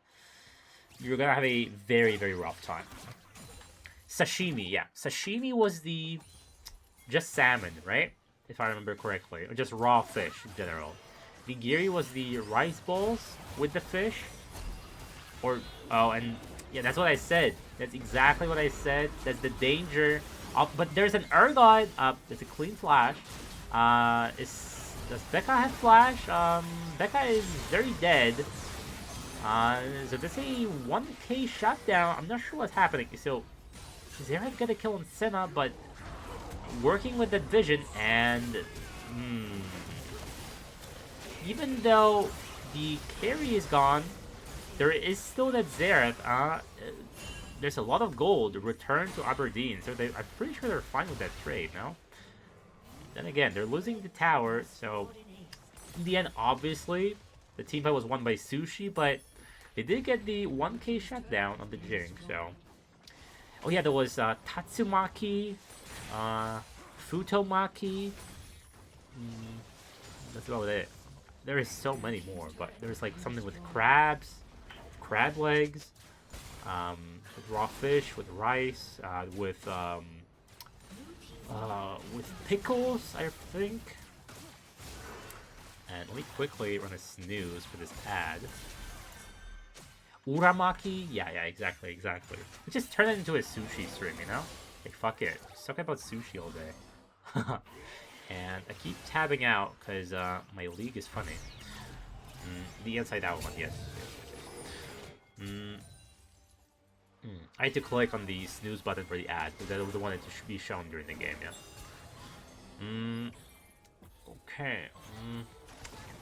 you're gonna have a very, very rough time. Sashimi, yeah. Sashimi was the just salmon, right? If I remember correctly, or just raw fish in general. Nigiri was the rice balls with the fish, or oh, and yeah, that's what I said. That's exactly what I said. That's the danger. But there's an Ergot. There's a clean flash. Does Becca have flash? Becca is very dead. So this is a 1k shutdown. I'm not sure what's happening. So Zeref gonna kill Senna, but working with that vision and even though the carry is gone, there is still that Zeref. There's a lot of gold returned to Aberdeen, so I'm pretty sure they're fine with that trade, no? Then again, they're losing the tower, so in the end, obviously, the team fight was won by Sushi, but they did get the 1k shutdown on the Jing, so... Oh yeah, there was Tatsumaki, Futomaki. That's about it. There is so many more, but there's like something with crabs, crab legs, with raw fish, with rice, with pickles, I think. And let me quickly run a snooze for this ad. Uramaki? Yeah, exactly. Just turn it into a sushi stream, you know? Like, fuck it. Just talk about sushi all day. And I keep tabbing out because my league is funny. The inside out one, yes. I had to click on the snooze button for the ad because that was the one that should be shown during the game, yeah. Okay.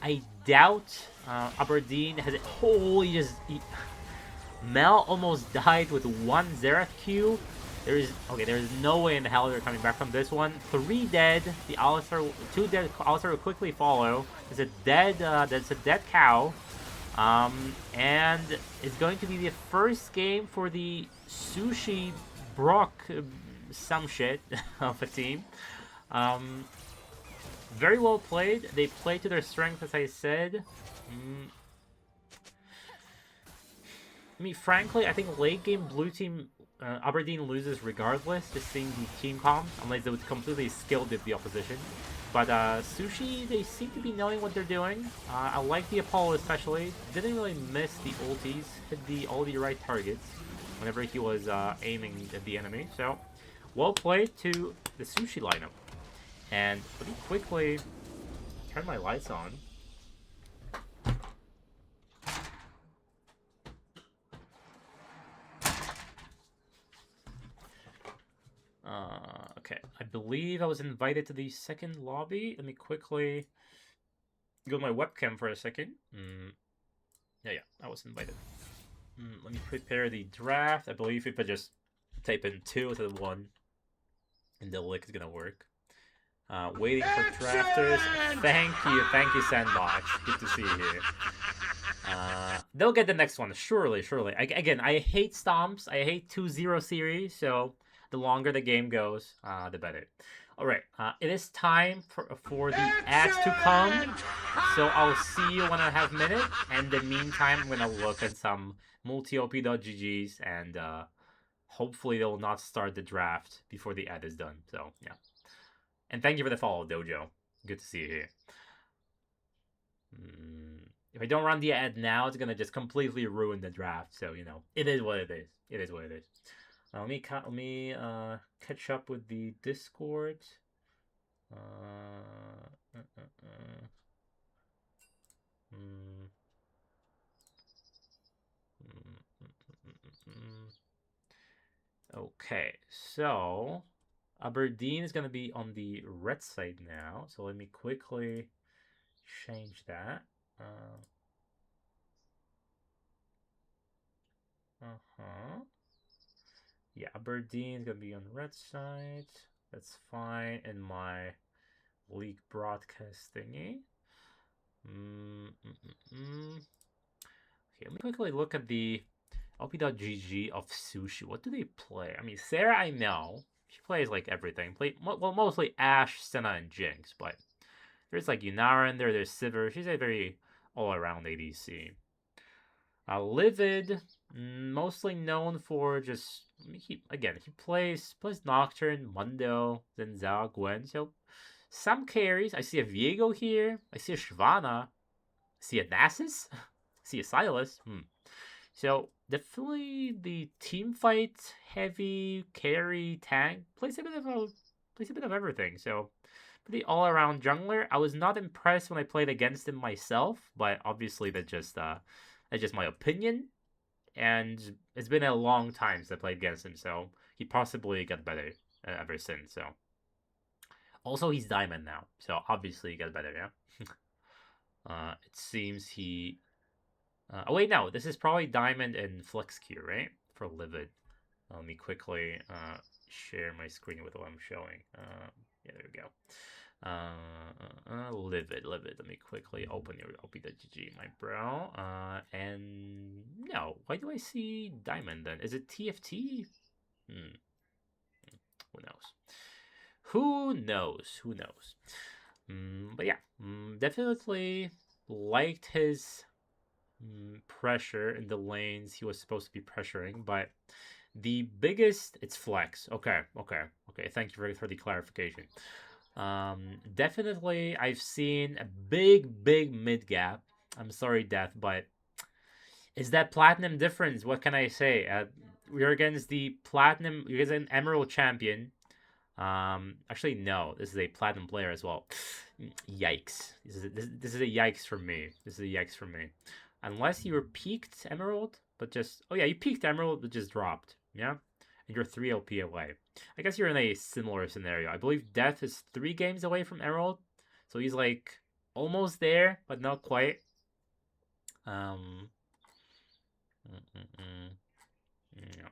I doubt Aberdeen has it. Holy, just Mel almost died with 1 Zerath Q. There's no way in the hell they're coming back from this one. 3 dead. The Alistar, 2 dead. Alistar will quickly follow. There's a dead. That's a dead cow. And it's going to be the first game for the Sushi Brok some shit of a team. Very well played. They played to their strength, as I said. I mean, frankly, I think late game blue team Aberdeen loses regardless, just seeing the team comp, unless they would completely skill dip the opposition. But Sushi, they seem to be knowing what they're doing. I like the Apollo especially. Didn't really miss the ultis, hit all the right targets whenever he was aiming at the enemy. So, well played to the Sushi lineup. And let me quickly turn my lights on. Okay, I believe I was invited to the second lobby. Let me quickly go to my webcam for a second. Yeah, I was invited. Let me prepare the draft. I believe if I just type in 2 instead of 1, and the link is gonna work. Waiting for drafters. Thank you, Sandbox. Good to see you here. They'll get the next one, surely. Again, I hate stomps. I hate 2-0 series, so the longer the game goes, the better. Alright, it is time for the ads to come. So I'll see you when I have a minute. And in the meantime, I'm going to look at some multi-op.ggs and hopefully they will not start the draft before the ad is done. So, yeah. And thank you for the follow, Dojo. Good to see you here. If I don't run the ad now, it's gonna just completely ruin the draft. So it is what it is. It is what it is. Let me catch up with the Discord. Okay, so Aberdeen is gonna be on the red side now. So let me quickly change that. Yeah, Aberdeen is gonna be on the red side. That's fine in my league broadcast thingy. Okay, let me quickly look at the LP.GG of Sushi. What do they play? I mean, Sarah, I know. She plays like everything. Well, mostly Ashe, Senna, and Jinx, but there's like Yunara in there, there's Sivir. She's a very all-around ADC. Livid, mostly known for just he plays Nocturne, Mundo, then Zhao, Gwen. So some carries. I see a Viego here. I see a Shyvana. I see a Nasus. I see a Silas. So definitely the team fight heavy carry tank plays a bit of everything. So pretty all around jungler. I was not impressed when I played against him myself, but obviously that's just my opinion. And it's been a long time since I played against him, so he possibly got better ever since. So also he's diamond now, so obviously he got better. Yeah. It seems he. Oh wait, no, this is probably diamond and flex Q, right? For livid. Let me quickly share my screen with what I'm showing. Yeah, there we go. Livid. Let me quickly open your OP.gg, my bro. And no, why do I see diamond then? Is it TFT? Hmm. Who knows? Who knows? Who knows? But yeah, definitely liked his pressure in the lanes he was supposed to be pressuring, but the biggest it's flex. Okay. Thank you for the clarification. Definitely I've seen a big mid gap. I'm sorry, Death, but is that platinum difference? What can I say? We're against the platinum. You're against an emerald champion. Actually, no. This is a platinum player as well. Yikes! This is a yikes for me. This is a yikes for me. Unless you were peaked emerald, but just oh yeah, you peaked emerald, but just dropped. Yeah, and you're 3 LP away. I guess you're in a similar scenario. I believe Death is 3 games away from emerald, so he's like almost there, but not quite. Um, yeah.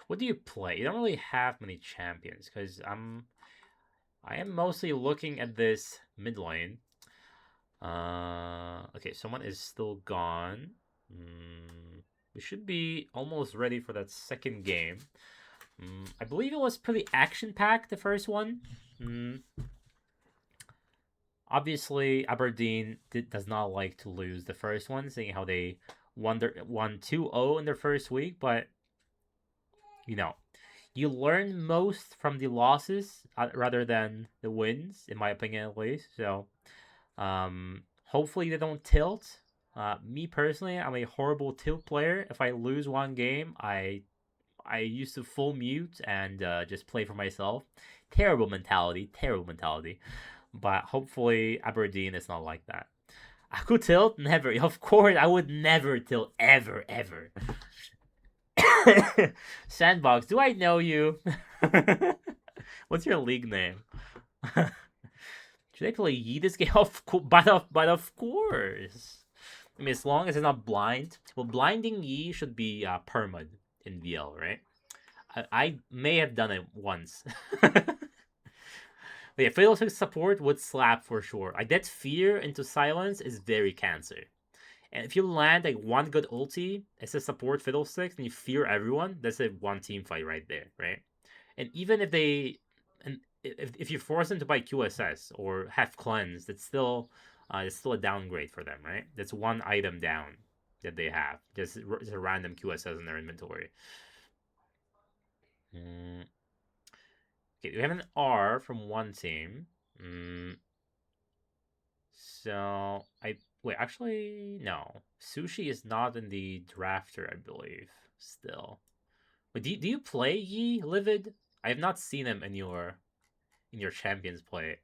What do you play? You don't really have many champions because I am mostly looking at this mid lane. Okay, someone is still gone. We should be almost ready for that second game. I believe it was pretty action packed the first one. Obviously, Aberdeen does not like to lose the first one, seeing how they won 2-0 in their first week. But you know, you learn most from the losses rather than the wins, in my opinion, at least. So, hopefully they don't tilt. Me personally, I'm a horrible tilt player. If I lose one game, I used to full mute and just play for myself. Terrible mentality. Terrible mentality. But hopefully Aberdeen is not like that. I could tilt? Never. Of course, I would never tilt. Ever, ever. Sandbox, do I know you? What's your league name? Should I play Yi this game? But of course. I mean, as long as it's not blind. Well, blinding Yi should be permad in VL, right? I may have done it once. But yeah, Fiddlestick support would slap for sure. I get fear into silence is very cancer. And if you land like one good ulti as a support Fiddlesticks and you fear everyone, that's a one team fight right there, right? And even if they and if you force them to buy QSS or have cleanse, it's still a downgrade for them, right? That's one item down that they have, just a random QSS in their inventory. Okay, we have an R from one team. So I wait. Actually, no. Sushi is not in the drafter, I believe. Still, but do you play Yi Livid? I have not seen him in your champions play.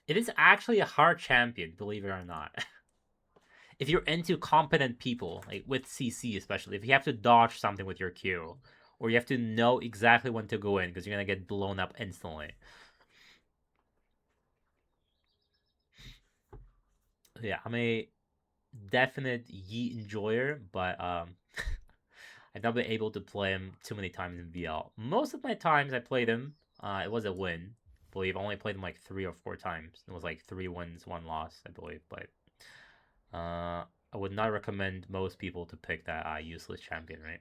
It is actually a hard champion, believe it or not. If you're into competent people, like with CC especially, if you have to dodge something with your Q, or you have to know exactly when to go in because you're gonna get blown up instantly. Yeah, I'm a definite Yi enjoyer, but I've not been able to play him too many times in VL. Most of my times I played him, it was a win. I believe I only played him like 3 or 4 times. It was like 3 wins, 1 loss, I believe. But I would not recommend most people to pick that useless champion, right?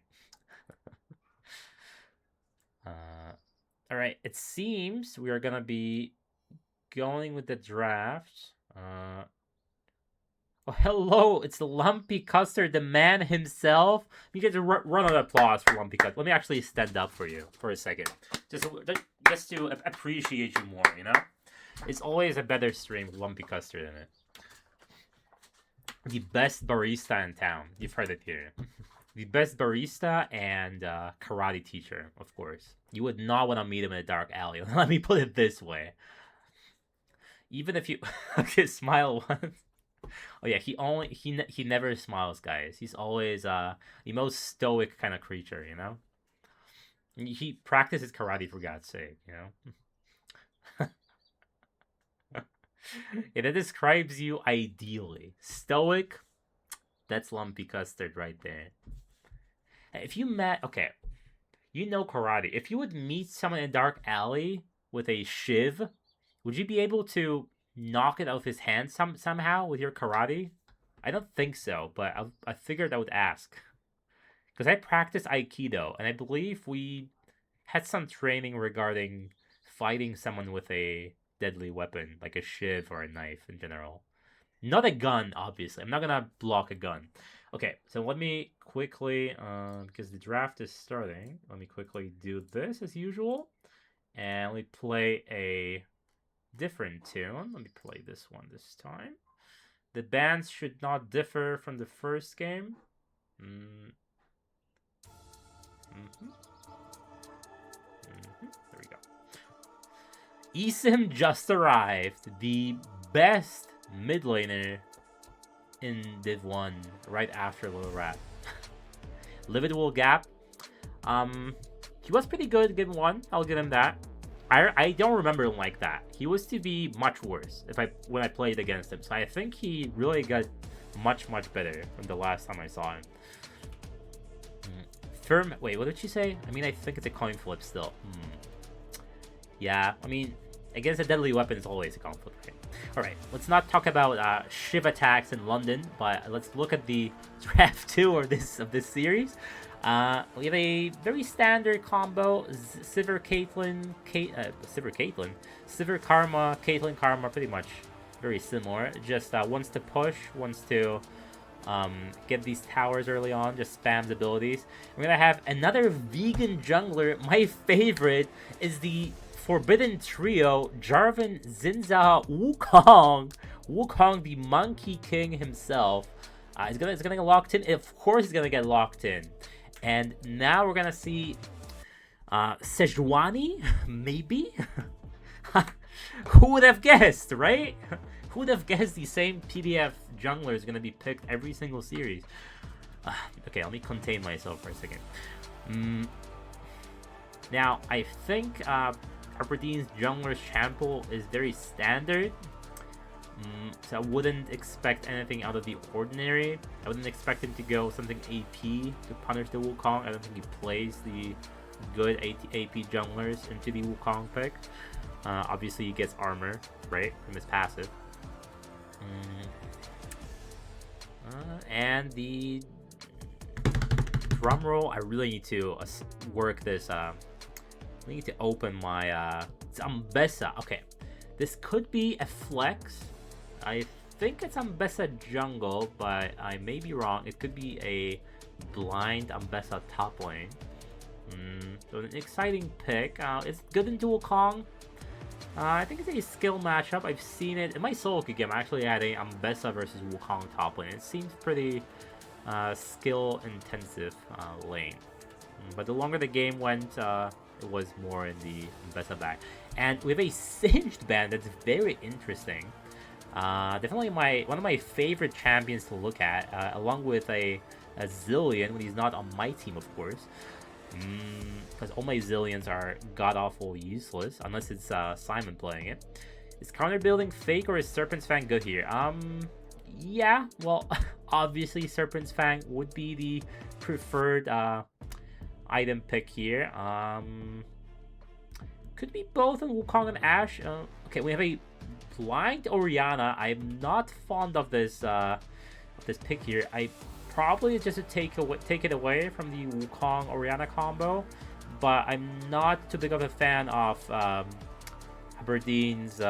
All right. It seems we are gonna be going with the draft. Oh, hello, it's the Lumpy Custard, the man himself. You get to run an applause for Lumpy Custard. Let me actually stand up for you for a second. Just to appreciate you more, you know? It's always a better stream with Lumpy Custard in it. The best barista in town. You've heard it here. The best barista and karate teacher, of course. You would not want to meet him in a dark alley. Let me put it this way. Even if you okay, smile once. Oh yeah, he never smiles, guys. He's always the most stoic kind of creature, you know. He practices karate for God's sake, you know. Yeah, that describes you ideally. Stoic. That's Lumpy Custard right there. If you met, okay, you know karate. If you would meet someone in a dark alley with a shiv, would you be able to knock it out of his hand somehow with your karate? I don't think so, but I figured I would ask. Because I practice Aikido, and I believe we had some training regarding fighting someone with a deadly weapon, like a shiv or a knife in general. Not a gun, obviously. I'm not gonna block a gun. Okay, so let me quickly, because the draft is starting, let me quickly do this as usual. And let me play a different tune. Let me play this one this time. The bands should not differ from the first game. There we go. Isim just arrived. The best mid laner in Div 1 right after Little Rat. Livid Wool Gap. He was pretty good Div 1. I'll give him that. I don't remember him like that. He was to be much worse when I played against him. So I think he really got much better from the last time I saw him. Firm. Wait, what did she say? I mean, I think it's a coin flip still. Yeah, I mean, against a deadly weapon, it's always a coin flip. Okay. All right, let's not talk about shiv attacks in London, but let's look at the draft 2 of this series. We have a very standard combo: Sivir Caitlyn, Sivir Karma, Caitlyn Karma, pretty much very similar. Just wants to push, wants to get these towers early on, just spams abilities. We're gonna have another vegan jungler. My favorite is the Forbidden Trio: Jarvan, Zinza, Wukong. Wukong, the Monkey King himself. He's gonna get locked in. Of course, he's gonna get locked in. And now we're gonna see Sejuani, maybe. Who would have guessed, right? Who would have guessed the same PDF jungler is gonna be picked every single series? Okay, let me contain myself for a second. Now, I think Aberdeen's jungler's shampoo is very standard. So I wouldn't expect anything out of the ordinary. I wouldn't expect him to go something AP to punish the Wukong. I don't think he plays the good AP junglers into the Wukong pick. Obviously, he gets armor, right, from his passive. And the drum roll, I really need to work this. I need to open my Zambesa. Okay, this could be a flex. I think it's Ambessa jungle, but I may be wrong. It could be a blind Ambessa top lane. So an exciting pick. It's good in Dual Kong. I think it's a skill matchup. I've seen it in my solo queue game. I actually had a Ambessa versus Wukong top lane. It seems pretty skill intensive lane. But the longer the game went, it was more in the Ambessa back. And we have a Singed band that's very interesting. Definitely one of my favorite champions to look at, along with a Zillion when he's not on my team, of course. Because all my Zillions are god-awful useless, unless it's Simon playing it. Is counter building fake or is Serpent's Fang good here? Yeah, well, obviously Serpent's Fang would be the preferred item pick here. Could be both in Wukong and Ashe. Okay, we have a blind Orianna. I'm not fond of this pick here. I probably just to take it away from the Wukong Orianna combo, but I'm not too big of a fan of Aberdeen's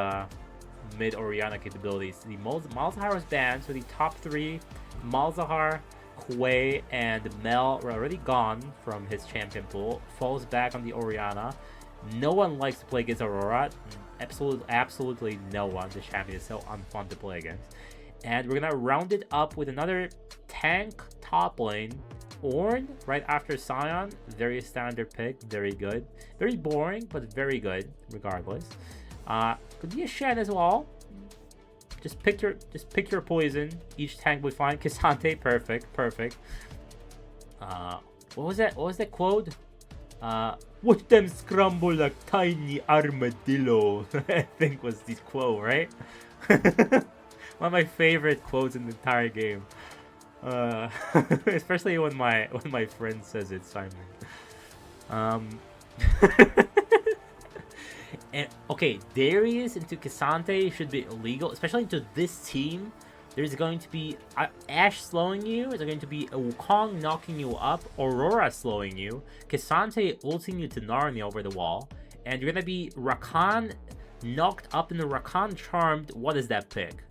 mid Oriana capabilities. The Malzahar was banned, so the top 3, Malzahar, Kuei, and Mel were already gone from his champion pool. Falls back on the Oriana. No one likes to play against Aurora. Absolutely no one. The champion is so unfun to play against. And we're gonna round it up with another tank top lane. Ornn right after Sion. Very standard pick. Very good. Very boring, but very good regardless. Could be a Shen as well. Just pick your poison. Each tank we find. K'Sante, perfect. What was that quote? Watch them scramble like tiny armadillo. I think was this quote, right? One of my favorite quotes in the entire game. Especially when my friend says it, Simon. And okay, Darius into K'Sante should be illegal, especially into this team. There's going to be Ashe slowing you. There's going to be a Wukong knocking you up, Aurora slowing you, K'Sante ulting you to Narnia over the wall, and you're gonna be Rakan knocked up in the Rakan Charmed. What is that pick?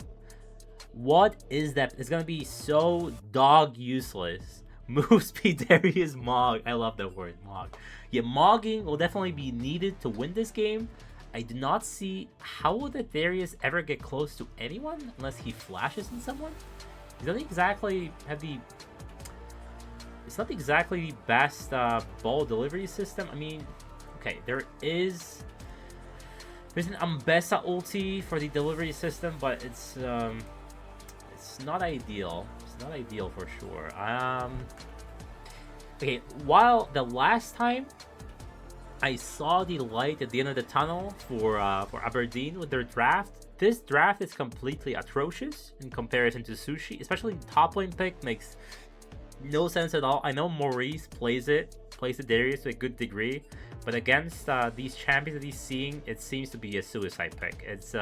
What is that? It's gonna be so dog useless. Move speed Darius Mog. I love that word, Mog. Yeah, mogging will definitely be needed to win this game. I do not see how will that Darius ever get close to anyone unless he flashes in someone. He doesn't exactly have the... It's not exactly the best ball delivery system. I mean, okay, there's an Ambessa ulti for the delivery system, but it's not ideal. It's not ideal for sure. Okay, while the last time I saw the light at the end of the tunnel for Aberdeen with their draft, this draft is completely atrocious in comparison to Sushi. Especially the top lane pick makes no sense at all. I know Maurice plays the Darius to a good degree, but against these champions that he's seeing, it seems to be a suicide pick. It's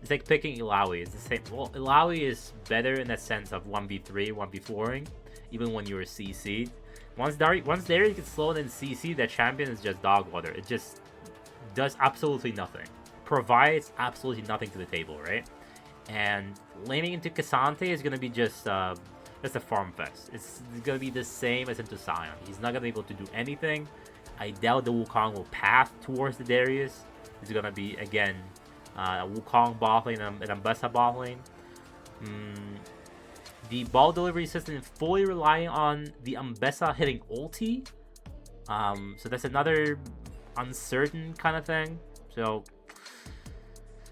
like picking Illaoi. It's the same. Well, Illaoi is better in the sense of 1v3, 1v4ing, even when you're CC'd. Once Darius gets slowed in CC, that champion is just dog water. It just does absolutely nothing. Provides absolutely nothing to the table, right? And laning into K'Sante is going to be just a farm fest. It's going to be the same as into Sion. He's not going to be able to do anything. I doubt the Wukong will path towards the Darius. It's going to be, again, a Wukong bot lane and Ambessa bot lane. The ball delivery system is fully relying on the Ambessa hitting ulti. So that's another uncertain kind of thing. So,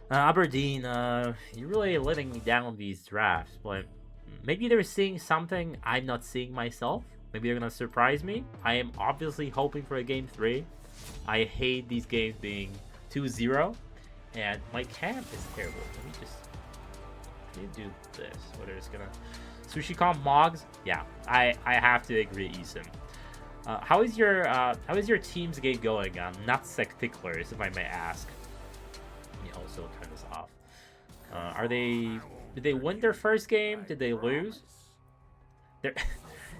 Aberdeen, you're really letting me down on these drafts. But maybe they're seeing something I'm not seeing myself. Maybe they're going to surprise me. I am obviously hoping for a game 3. I hate these games being 2-0. And my camp is terrible. Let me do this. Whether it's going to... Sushi comp Mogs? Yeah, I have to agree, Eason. How is your team's game going? Nutsec Ticklers, if I may ask. Let me also turn this off. Did they win their first game? Did they lose?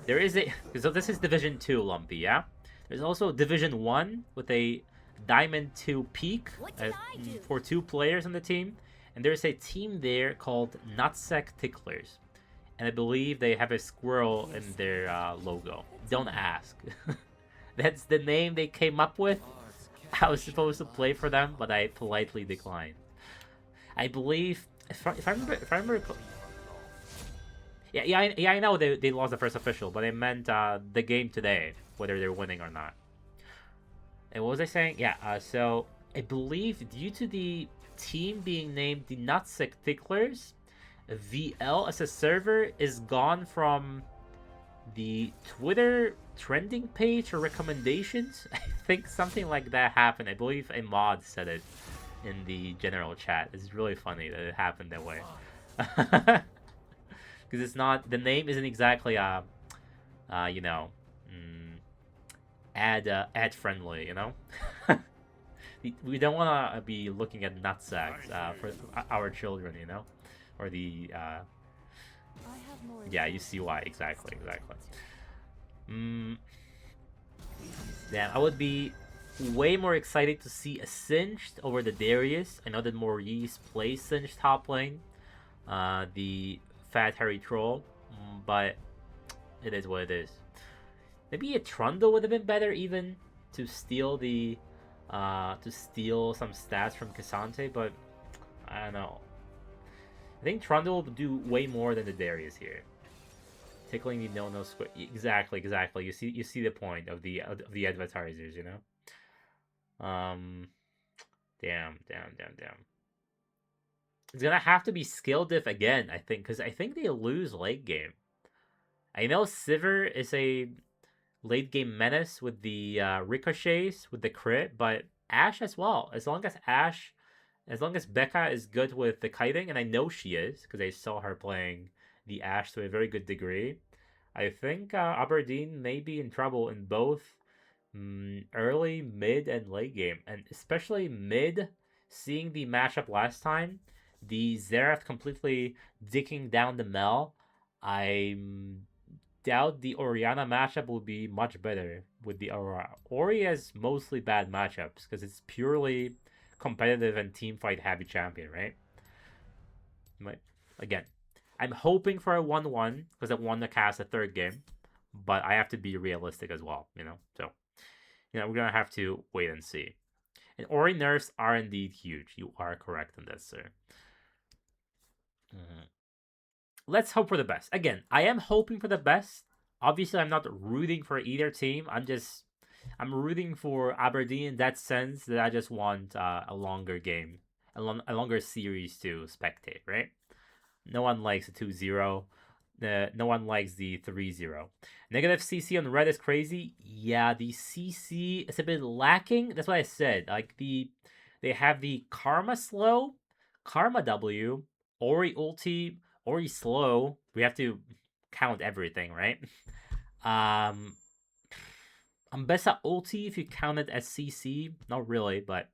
There is a... So this is Division 2, Lumpy, yeah? There's also Division 1 with a Diamond 2 peak for 2 players on the team. And there's a team there called Nutsec Ticklers. And I believe they have a squirrel in their logo. Don't ask. That's the name they came up with. I was supposed to play for them, but I politely declined. I believe, if I remember, yeah, I know they lost the first official, but I meant the game today, whether they're winning or not. And what was I saying? Yeah, so I believe due to the team being named the Nutsec Ticklers, VL as a server is gone from the Twitter trending page or recommendations. I think something like that happened. I believe a mod said it in the general chat. It's really funny that it happened that way. Because it's not, the name isn't exactly you know, ad friendly, you know. We don't want to be looking at nutsacks for our children, you know. Or the yeah, you see why. Exactly. Damn, I would be way more excited to see a Singed over the Darius. I know that Maurice plays Singed top lane, the fat hairy troll, but it is what it is. Maybe a Trundle would have been better even to steal some stats from Cassante, but I don't know. I think Trundle will do way more than the Darius here. Tickling the no square. Exactly. You see the point of the advertisers, you know. Damn. It's gonna have to be skill diff again, I think, because I think they lose late game. I know Sivir is a late game menace with the ricochets with the crit, but Ashe as well. As long as Becca is good with the kiting, and I know she is because I saw her playing the Ashe to a very good degree. I think Aberdeen may be in trouble in both early, mid, and late game, and especially mid. Seeing the matchup last time, the Xerath completely digging down the Mel, I doubt the Oriana matchup will be much better with the Aurora. Ori has mostly bad matchups because it's purely competitive and team fight heavy champion, right? But again, I'm hoping for a 1-1 because I want to cast a third game, but I have to be realistic as well, you know? So, we're going to have to wait and see. And Ori nerfs are indeed huge. You are correct in this, sir. Mm-hmm. Let's hope for the best. Again, I am hoping for the best. Obviously, I'm not rooting for either team. I'm rooting for Aberdeen in that sense that I just want a longer game, a longer series to spectate, right? No one likes a 2-0. No one likes the 3-0. Negative CC on red is crazy. Yeah, the CC is a bit lacking. That's what I said. Like they have the Karma slow, Karma W, Ori ulti, Ori slow. We have to count everything, right? Um, Ambessa ulti if you count it as CC, not really, but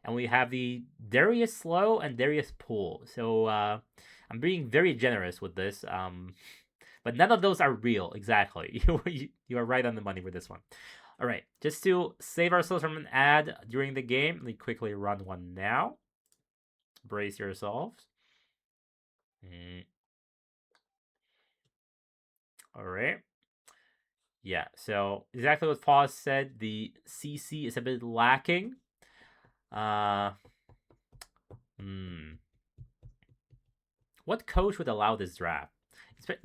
and we have the Darius slow and Darius pull. So I'm being very generous with this. But none of those are real. Exactly, you are right on the money with this one. All right, just to save ourselves from an ad during the game, let me quickly run one now. Brace yourselves. All right. Yeah, so exactly what Foz said. The CC is a bit lacking. Uh, hmm. What coach would allow this draft?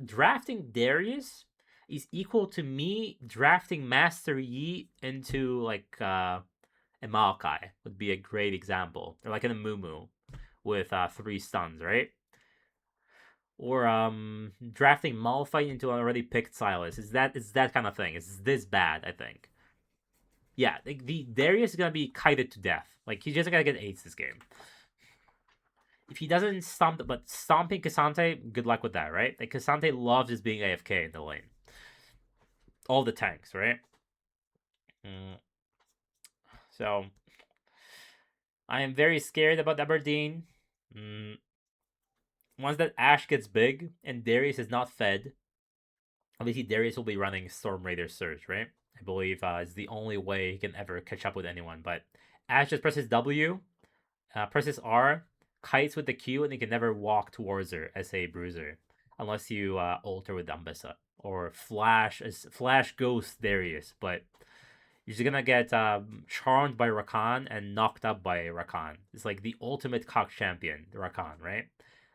Drafting Darius is equal to me drafting Master Yi into like a Maokai would be a great example, or like an Amumu with 3 stuns, right? Or drafting Malphite into an already picked Silas. Is that kind of thing? It's this bad, I think. Yeah, the Darius is gonna be kited to death. Like he's just gonna get AIDS this game. If he doesn't stomp, but stomping Cassante, good luck with that, right? Like Cassante loves just being AFK in the lane. All the tanks, right? So I am very scared about Aberdeen. Once that Ashe gets big and Darius is not fed, obviously Darius will be running Storm Raider Surge, right? I believe it's the only way he can ever catch up with anyone. But Ashe just presses W, presses R, kites with the Q, and he can never walk towards her as a bruiser unless you alter with Ambessa or Flash Ghost Darius. But you're just gonna get charmed by Rakan and knocked up by Rakan. It's like the ultimate cock champion, Rakan, right?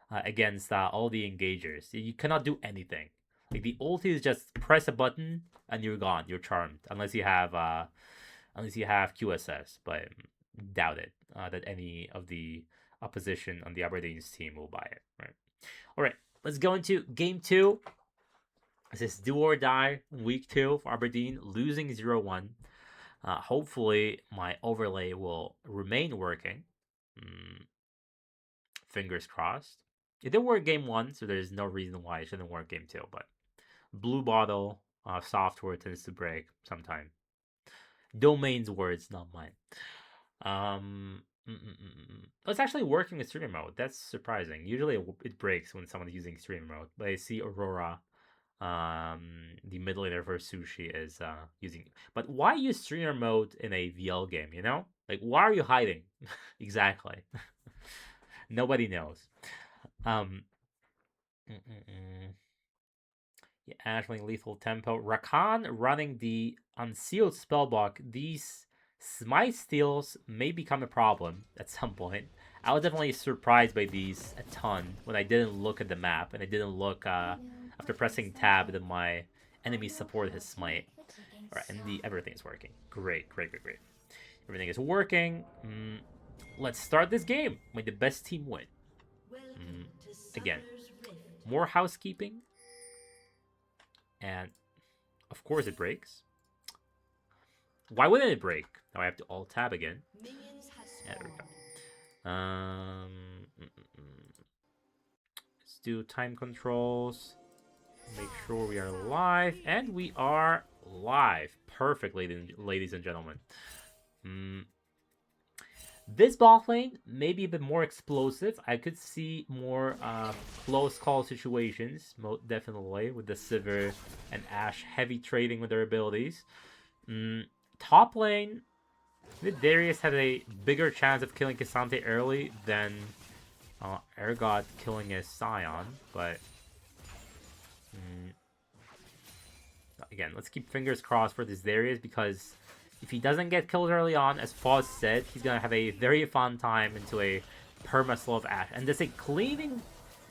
Against all the engagers. You cannot do anything. Like the ulti is just press a button and you're gone. You're charmed unless you have QSS, but doubt it that any of the opposition on the Aberdeen's team will buy it. Right. All right. Let's go into game 2. This is do or die week 2 for Aberdeen, losing 0-1. Hopefully, my overlay will remain working. Fingers crossed. It did work game 1, so there's no reason why it shouldn't work game 2. But Blue Bottle software tends to break sometime. Domain's words, not mine. It's actually working in streamer mode. That's surprising. Usually it breaks when someone's using streamer mode. But I see Aurora The mid laner for Sushi is using. But why use streamer mode in a VL game? You know, like why are you hiding? Exactly. Nobody knows. Um. Yeah, Ashling lethal tempo. Rakan running the unsealed spellbook. These smite steals may become a problem at some point. I was definitely surprised by these a ton when I didn't look at the map and I didn't look after pressing tab that my enemy support his smite. Alright, and everything is working. Great. Everything is working. Let's start this game. May the best team win. Again, more housekeeping. And of course it breaks. Why wouldn't it break? Now I have to alt tab again. Yeah, there we go. Let's do time controls. Make sure we are live. And we are live. Perfectly, ladies and gentlemen. This bot lane may be a bit more explosive. I could see more close call situations, definitely, with the Sivir and Ashe heavy trading with their abilities. Top lane, Darius had a bigger chance of killing K'Sante early than Ergot killing his Scion, but again, let's keep fingers crossed for this Darius, because if he doesn't get killed early on, as Foz said, he's gonna have a very fun time into a perma-slow of Ashe. And that's a clean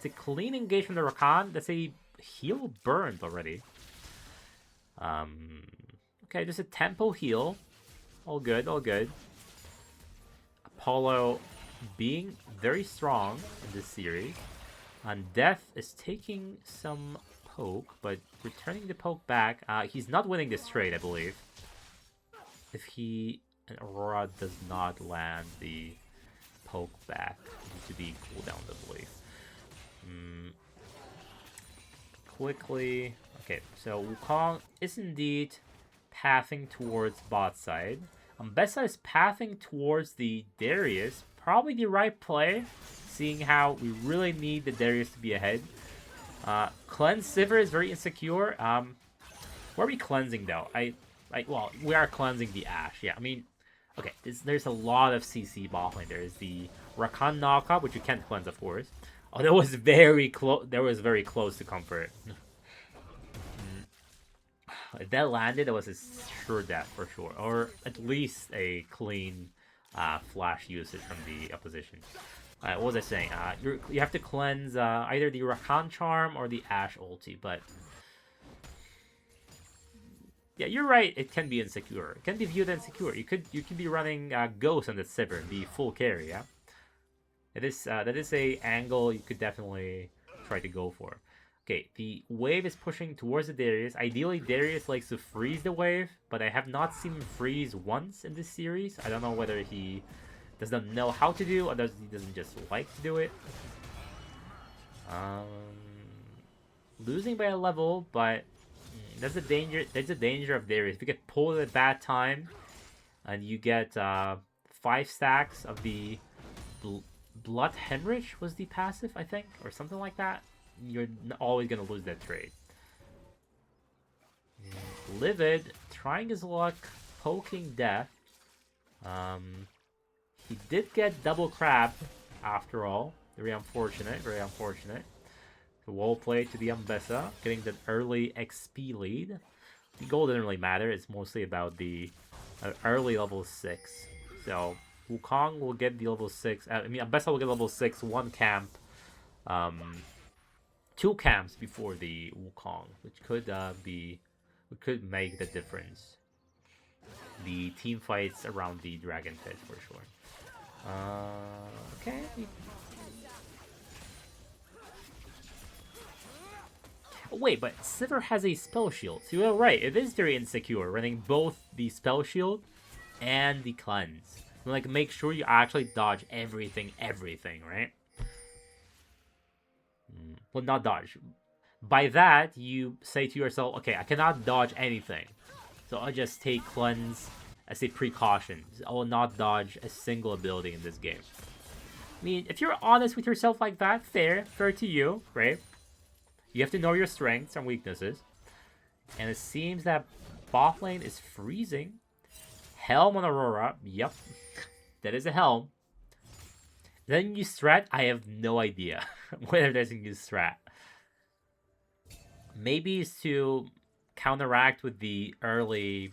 engage from the Rakan. That's a heal burned already. Okay, just a tempo heal. All good. Apollo being very strong in this series. And Death is taking some poke, but returning the poke back. He's not winning this trade, I believe. If an Aurora does not land the poke back due to the cooldown, I believe. Quickly. Okay, so Wukong is indeed pathing towards bot side. Bessa is pathing towards the Darius. Probably the right play, seeing how we really need the Darius to be ahead. Cleanse Sivir is very insecure. Where are we cleansing though? Well, we are cleansing the Ashe. Yeah, I mean, okay, there's a lot of CC bot lane. There's the Rakan knockup, which you can't cleanse, of course. Oh, that was very close. That was very close to comfort. If that landed, it was a sure death for sure, or at least a clean flash usage from the opposition. What was I saying? You have to cleanse either the Rakan charm or the Ashe ulti, but yeah, you're right. It can be insecure. It can be viewed insecure. You could be running Ghost on the Sivir, the full carry. Yeah, that is a angle you could definitely try to go for. Okay, the wave is pushing towards the Darius. Ideally, Darius likes to freeze the wave, but I have not seen him freeze once in this series. I don't know whether he does not know how to do, or he doesn't just like to do it. Losing by a level, but that's the danger. That's the danger of Darius. If you get pulled at a bad time, and you get 5 stacks of the blood hemorrhage was the passive, I think, or something like that. You're always gonna lose that trade. Livid trying his luck, poking Death. He did get double crab after all. Very unfortunate. The wall play to the Ambessa, getting that early XP lead. The goal didn't really matter. It's mostly about the early level 6. So Wukong will get the level 6. I mean, Ambessa will get level 6, 1 camp. 2 camps before the Wukong, which could make the difference. The team fights around the Dragon Pit for sure. Okay. Oh, wait, but Sivir has a spell shield. So you're right, it is very insecure, running both the spell shield and the cleanse. Like, make sure you actually dodge everything, right? Well, not dodge. By that, you say to yourself, okay, I cannot dodge anything. So I'll just take cleanse as a precaution. I will not dodge a single ability in this game. I mean, if you're honest with yourself like that, fair to you, right? You have to know your strengths and weaknesses. And it seems that bot lane is freezing. Helm on Aurora. Yep. That is a helm. Then you strat. I have no idea whether there's a new strat. Maybe it's to counteract with the early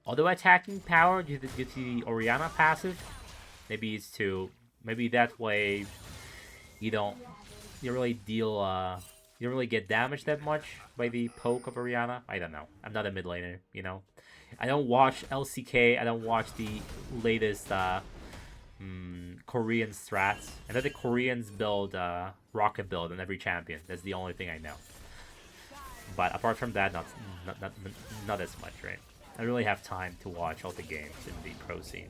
auto-attacking power due to the Orianna passive. Maybe it's to... Maybe that way you don't really deal... you don't really get damaged that much by the poke of Orianna. I don't know. I'm not a mid laner, you know. I don't watch LCK. I don't watch the latest Korean strats. I know the Koreans build rocket build on every champion. That's the only thing I know. But apart from that, not as much, right? I don't really have time to watch all the games in the pro scene.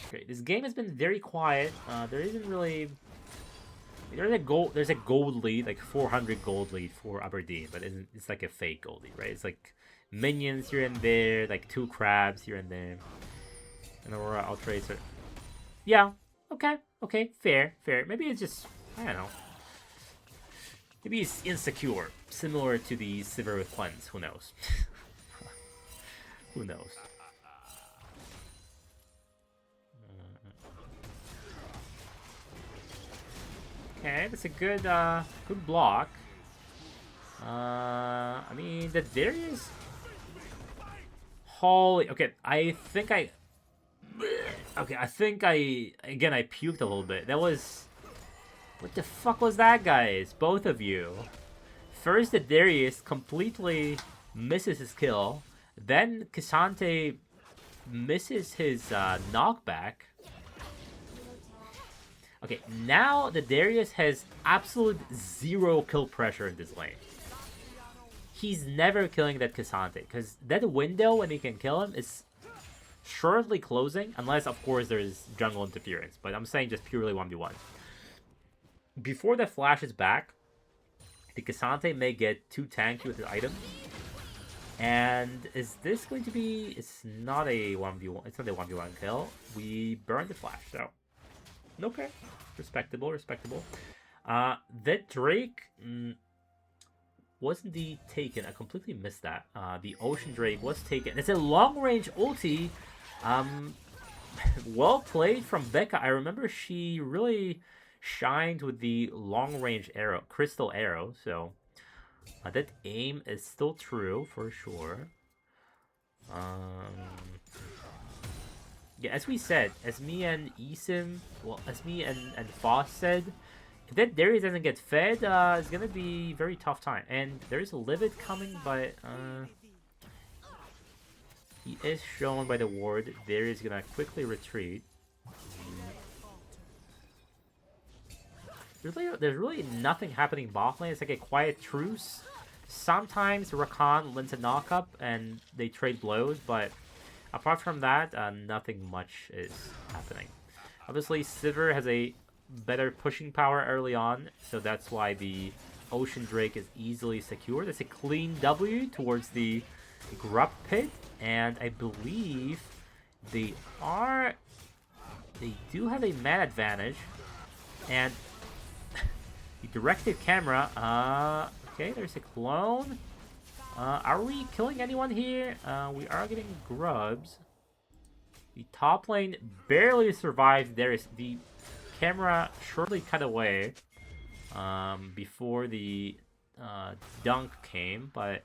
Okay, this game has been very quiet. There isn't really... There's a gold lead, like 400 gold lead for Aberdeen, but it's like a fake gold lead, right? It's like minions here and there, like 2 crabs here and there. And Aurora Outracer. Yeah, okay, fair. Maybe it's just, I don't know. Maybe it's insecure, similar to the Sivir with Cleanse, who knows? Who knows? Okay, that's a good good block. I mean, the Darius... Holy... Okay, I think I... Again, I puked a little bit. That was... What the fuck was that, guys? Both of you. First, the Darius completely misses his kill. Then, K'Sante misses his knockback. Okay, now the Darius has absolute 0 kill pressure in this lane. He's never killing that K'Sante, because that window when he can kill him is shortly closing, unless, of course, there's jungle interference. But I'm saying just purely 1v1. Before the flash is back, the K'Sante may get too tanky with his item. And is this going to be... It's not a 1v1. It's not a 1v1 kill. We burn the flash, so... Okay. Respectable. That Drake wasn't the taken. I completely missed that. The Ocean Drake was taken. It's a long-range ulti. Well played from Becca. I remember she really shined with the long-range arrow, crystal arrow. So that aim is still true for sure. Yeah, as we said, as me and Isim, well, as me and Foss said, if that Darius doesn't get fed, it's gonna be a very tough time. And there is a Livid coming, but he is shown by the ward. Darius is gonna quickly retreat. There's really nothing happening bot lane. It's like a quiet truce. Sometimes Rakan lends a knock-up and they trade blows, but apart from that, nothing much is happening. Obviously, Sivir has a better pushing power early on, so that's why the Ocean Drake is easily secured. It's a clean W towards the Grub Pit, and I believe they do have a man advantage, and the directed camera, okay, there's a clone. Are we killing anyone here? We are getting grubs. The top lane barely survived. There is the camera shortly cut away before the dunk came, but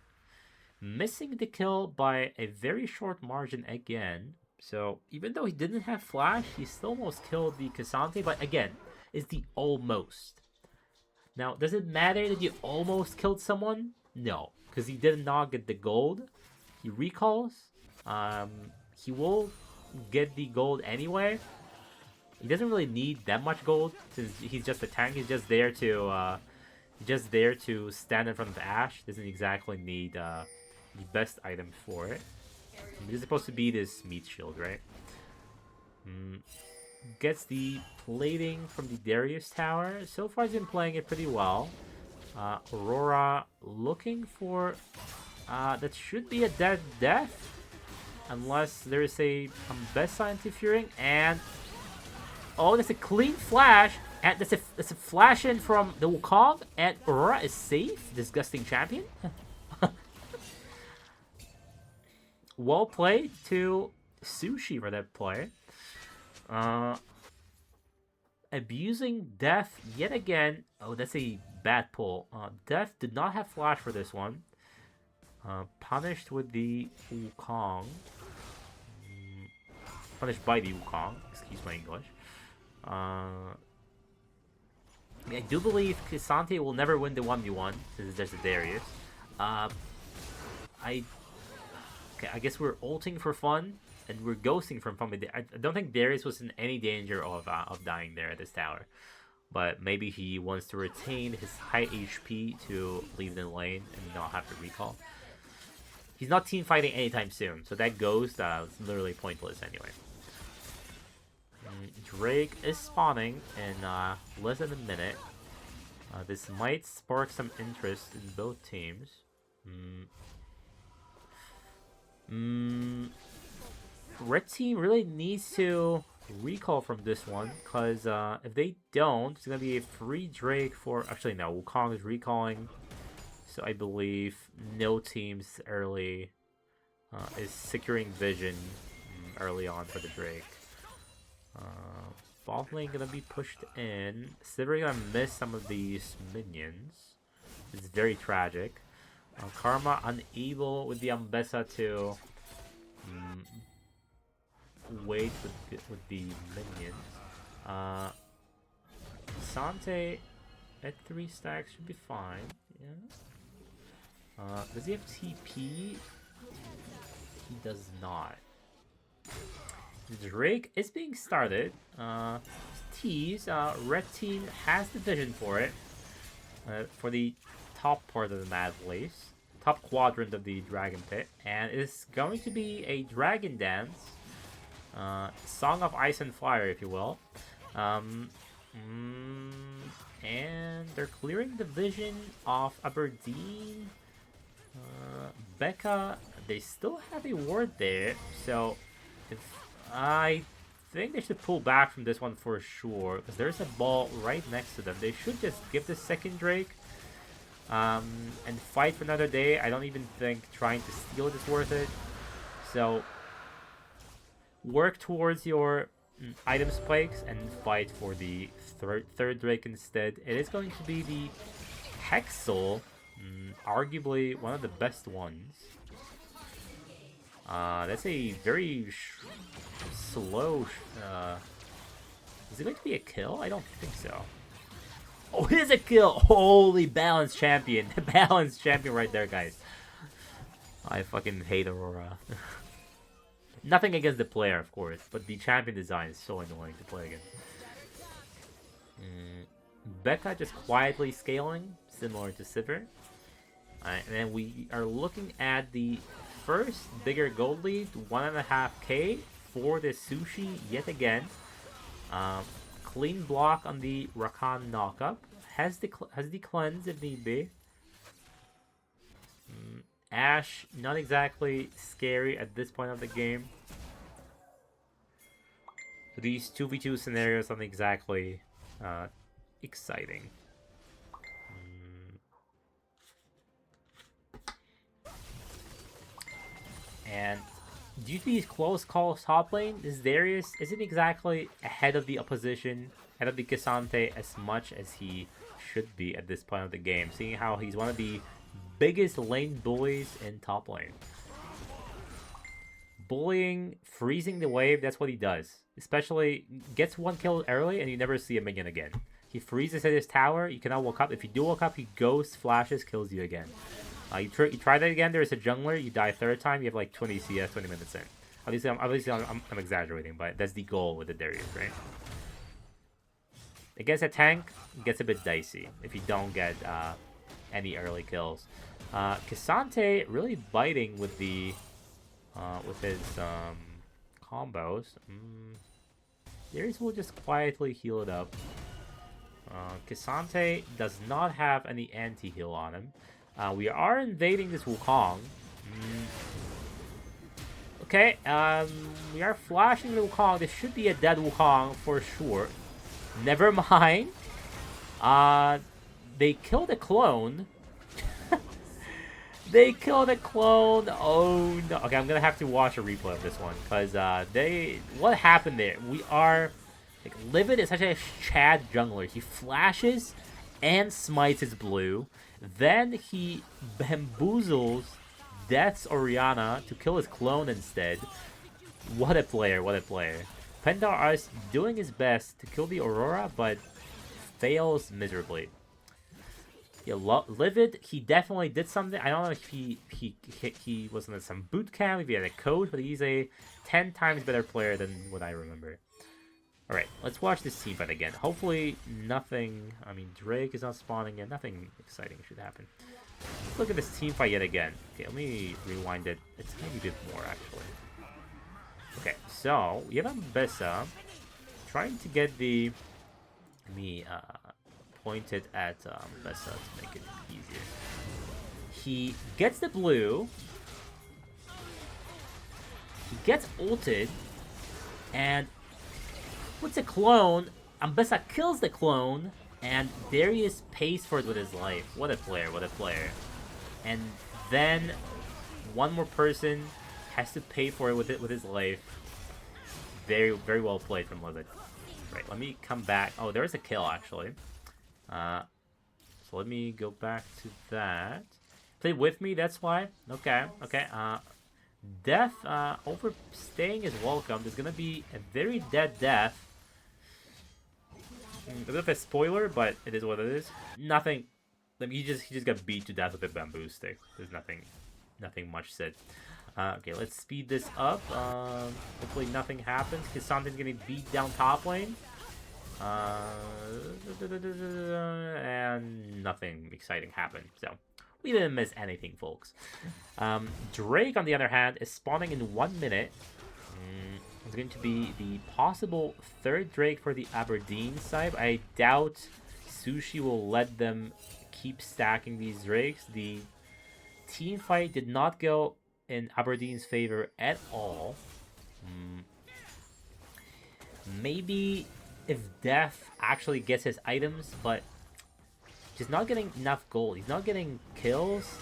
missing the kill by a very short margin again. So even though he didn't have flash, he still almost killed the K'Sante, but again, it's the almost. Now, does it matter that you almost killed someone? No, because he did not get the gold. He recalls. He will get the gold anyway. He doesn't really need that much gold since he's just a tank. He's just there to stand in front of Ashe. Doesn't exactly need the best item for it. It's supposed to be this meat shield, right? Gets the plating from the Darius tower. So far, he's been playing it pretty well. Aurora looking for... that should be a dead death. Unless there is a Bessa interfering. And... oh, that's a clean flash. And that's a flash in from the Wukong, and Aurora is safe. Disgusting champion. Well played to Sushi for that play. Abusing Death yet again. Oh, that's a bad pull. Death did not have flash for this one. Punished with the Wukong. Punished by the Wukong. Excuse my English. I do believe K'Sante will never win the 1v1 since there's a Darius. I guess we're ulting for fun and we're ghosting from fun. I don't think Darius was in any danger of dying there at this tower. But maybe he wants to retain his high HP to leave the lane and not have to recall. He's not team fighting anytime soon, so that ghost is literally pointless anyway. Drake is spawning in less than a minute. This might spark some interest in both teams. Red team really needs to recall from this one, because if they don't, it's going to be a free Drake for... Actually, no, Wukong is recalling. So I believe no teams early is securing vision early on for the Drake. Bot lane gonna be pushed in. Sivir gonna miss some of these minions. It's very tragic. Karma unable with the Ambessa to wait with the minions. Sante at 3 stacks should be fine. Yeah. Does he have TP? He does not. Drake is being started. Tease, red team has the vision for it. For the top part of the map, at least. Top quadrant of the dragon pit. And it's going to be a dragon dance. Song of Ice and Fire, if you will. And they're clearing the vision of Aberdeen. Becca, they still have a ward there. So, I think they should pull back from this one for sure, because there's a ball right next to them. They should just give the second Drake and fight for another day. I don't even think trying to steal it is worth it. So work towards your item spikes and fight for the third Drake instead. It is going to be the Hexel, arguably one of the best ones. That's a very slow... is it going to be a kill? I don't think so. Oh, it is a kill! Holy balanced champion. Balanced champion right there, guys. I fucking hate Aurora. Nothing against the player, of course, but the champion design is so annoying to play against. Becca just quietly scaling, similar to Sivir. And then we are looking at the first bigger gold lead, 1.5k for the Sushi yet again. Clean block on the Rakan knockup. Has the cleanse if need be. Ashe, not exactly scary at this point of the game. So these 2v2 scenarios aren't exactly exciting. And due to these close calls top lane, this Darius isn't exactly ahead of the opposition, ahead of the K'Sante as much as he should be at this point of the game, seeing how he's one of the biggest lane bullies in top lane. Bullying, freezing the wave, that's what he does. Especially, gets one kill early and you never see a minion again. He freezes at his tower, you cannot walk up. If you do walk up, he ghosts, flashes, kills you again. You try that again, there's a jungler, you die third time, you have like 20 CS, 20 minutes in. Obviously I'm exaggerating, but that's the goal with the Darius, right? Against a tank, it gets a bit dicey if you don't get any early kills. K'Sante really biting with the with his combos. Darius will just quietly heal it up. K'Sante does not have any anti-heal on him. We are invading this Wukong. Okay, we are flashing the Wukong. This should be a dead Wukong for sure. Never mind. They killed a clone. They killed a clone. Oh no. Okay, I'm gonna have to watch a replay of this one because what happened there? We are like Livid is such a Chad jungler. He flashes and smites his blue. Then he bamboozles Death's Oriana to kill his clone instead. What a player, what a player. Pendar is doing his best to kill the Aurora, but fails miserably. Yeah, Livid, he definitely did something. I don't know if he was in some boot camp, if he had a coach, but he's a 10 times better player than what I remember. Alright, let's watch this team fight again. Hopefully nothing, I mean, Drake is not spawning yet. Nothing exciting should happen. Let's look at this team fight yet again. Okay, let me rewind it. It's maybe a bit more, actually. Okay, so, we have Ambessa trying to get the... Let me point it at Ambessa to make it easier. He gets the blue. He gets ulted. And puts a clone. Ambessa kills the clone. And Darius pays for it with his life. What a player, what a player. And then one more person has to pay for it with his life. Very, very well played from Livid. Right, let me come back. Oh, there's a kill, actually. So let me go back to that. Play with me, that's why. Okay, okay. Death, overstaying is welcome. There's gonna be a very dead Death. A bit of a spoiler, but it is what it is. Nothing. I mean, he just got beat to death with a bamboo stick. There's nothing much said. Okay, let's speed this up. Hopefully nothing happens because something's getting beat down top lane. And nothing exciting happened. So we didn't miss anything, folks. Drake, on the other hand, is spawning in 1 minute. It's going to be the possible third Drake for the Aberdeen side. I doubt Sushi will let them keep stacking these Drakes. The team fight did not go in Aberdeen's favor at all. Maybe if Death actually gets his items, but just not getting enough gold. He's not getting kills.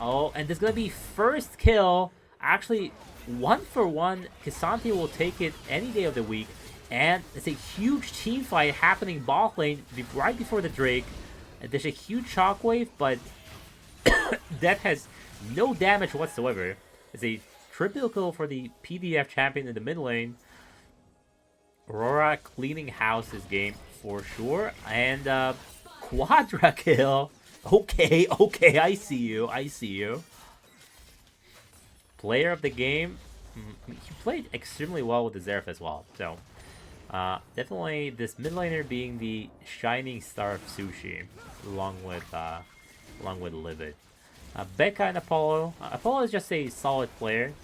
Oh, and there's going to be first kill. Actually, 1-for-1, K'Sante will take it any day of the week. And it's a huge team fight happening bot lane right before the Drake. There's a huge shockwave, but Death has no damage whatsoever. It's a triple kill for the PDF champion in the mid lane. Aurora cleaning house this game for sure. And quadra kill. Okay, okay, I see you. I see you. Player of the game. He played extremely well with the Zeref as well. So, definitely this mid laner being the shining star of Sushi, along with Livid. Becca and Apollo. Apollo is just a solid player.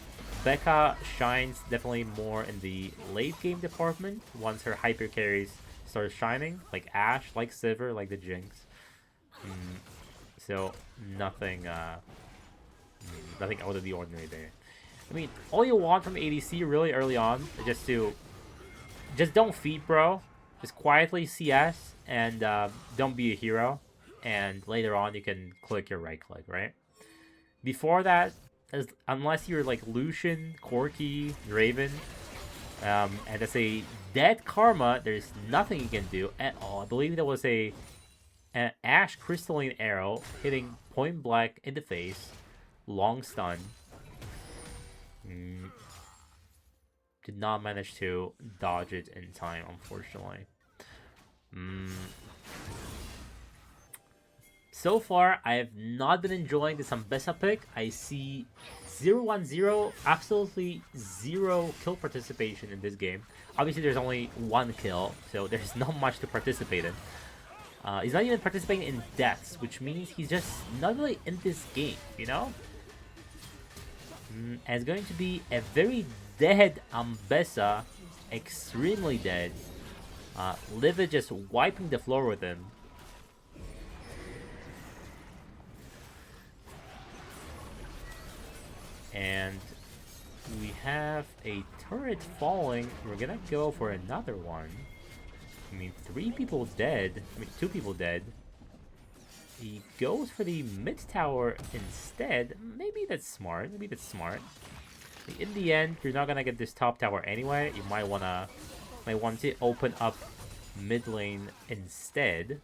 Becca shines definitely more in the late game department once her hyper carries start shining, like Ashe, like Sivir, like the Jinx. So nothing out of the ordinary there. I mean, all you want from ADC really early on is just don't feed, bro. Just quietly CS and don't be a hero. And later on, you can click your right click, right? Before that, unless you're like Lucian, Corki, Raven, and that's a dead Karma, there's nothing you can do at all. I believe there was an Ashe Crystalline Arrow hitting point blank in the face. Long stun. Did not manage to dodge it in time, unfortunately. So far, I have not been enjoying this Ambessa pick. I see 0-1-0, absolutely zero kill participation in this game. Obviously, there's only one kill, so there's not much to participate in. He's not even participating in deaths, which means he's just not really in this game, you know? And it's going to be a very dead Ambessa, extremely dead. Livid just wiping the floor with him. And we have a turret falling. We're gonna go for another one. I mean, 3 people dead. I mean, 2 people dead. He goes for the mid tower instead. Maybe that's smart. Maybe that's smart. In the end, you're not gonna get this top tower anyway. You might want to open up mid lane instead.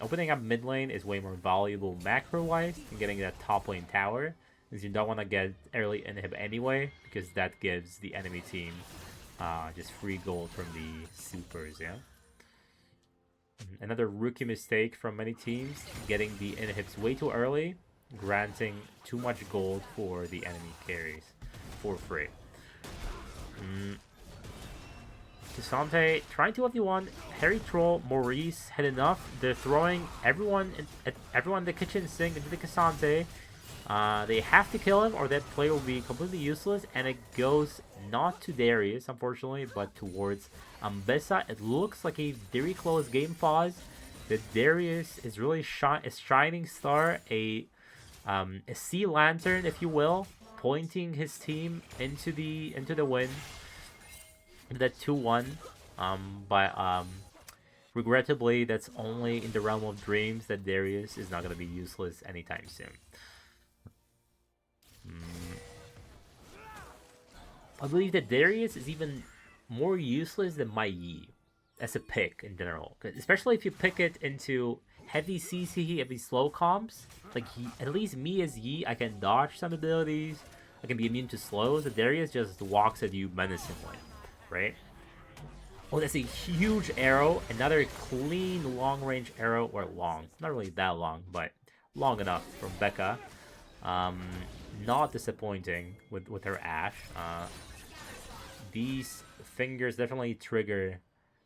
Opening up mid lane is way more valuable macro-wise than getting that top lane tower, because you don't want to get early inhib anyway, because that gives the enemy team just free gold from the supers, yeah? Another rookie mistake from many teams, getting the inhibs way too early, granting too much gold for the enemy carries for free. Cassante trying to 1v1. Harry Troll, Maurice had enough. They're throwing everyone in the kitchen sink into the Cassante. They have to kill him or that play will be completely useless, and it goes not to Darius, unfortunately, but towards Ambessa. It looks like a very close game pause. That Darius is really a shining star, a sea lantern, if you will, pointing his team into the win. That 2-1, but regrettably, that's only in the realm of dreams. That Darius is not going to be useless anytime soon. I believe that Darius is even more useless than my Yi as a pick in general, especially if you pick it into heavy CC, heavy slow comps. Like at least me as Yi, I can dodge some abilities, I can be immune to slows. The Darius just walks at you menacingly, right? Oh, that's a huge arrow. Another clean long-range arrow, or long. Not really that long, but long enough from Becca. Not disappointing with her Ashe. These fingers definitely trigger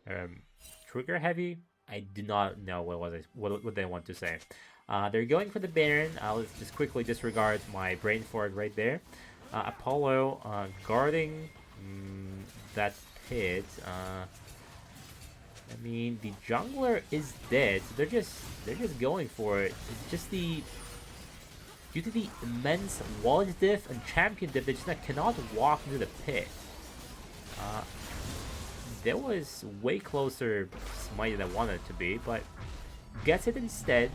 heavy. I do not know what they want to say. They're going for the Baron. Let's just quickly disregard my brain fart right there. Apollo guarding that pit. I mean, the jungler is dead, so they're just going for it. It's just due to the immense wallage diff and champion diff, they just cannot walk into the pit. There was way closer smite than I wanted it to be, but gets it instead.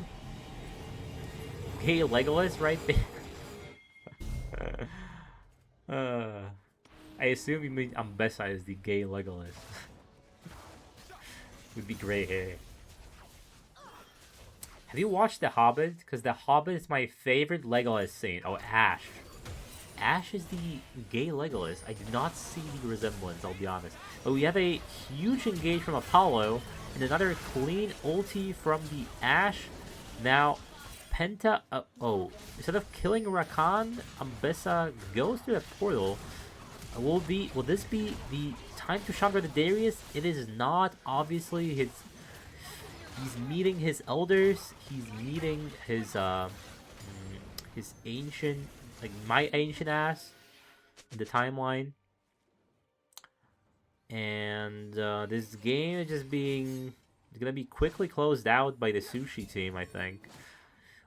Gay Legolas right there. I assume you mean Ambessa is the gay Legolas. With the gray hair. Have you watched The Hobbit? Because The Hobbit is my favorite Legolas scene. Oh, Ashe. Ashe is the gay Legolas. I do not see the resemblance, I'll be honest. But we have a huge engage from Apollo, and another clean ulti from the Ashe. Now, Penta... oh, instead of killing Rakan, Ambessa goes through the portal. Will this be the time to Chandra the Darius? It is not. Obviously, he's meeting his elders. He's meeting his ancient, like my ancient ass in the timeline. And this game is just gonna be quickly closed out by the Sushi team, I think.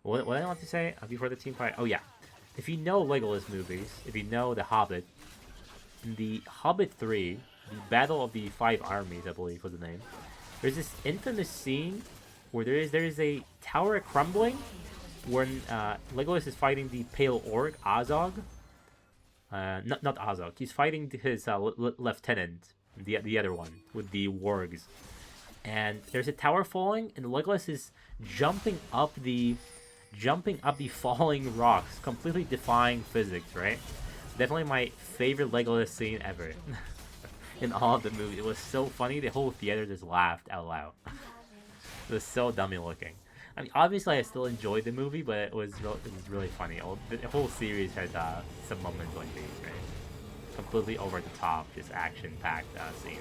What I want to say before the team fight? Oh yeah, if you know Legolas movies, if you know The Hobbit. In the Hobbit 3, the Battle of the Five Armies, I believe was the name, there's this infamous scene where there is a tower crumbling when Legolas is fighting the Pale Orc, Azog. Not Azog. He's fighting his lieutenant, the other one, with the wargs. And there's a tower falling, and Legolas is jumping up the falling rocks, completely defying physics, right? Definitely my favorite Legolas scene ever in all of the movies. It was so funny. The whole theater just laughed out loud. It was so dummy looking. I mean, obviously I still enjoyed the movie, but it was really funny. The whole series has some moments like these, right? Completely over the top, just action-packed scene.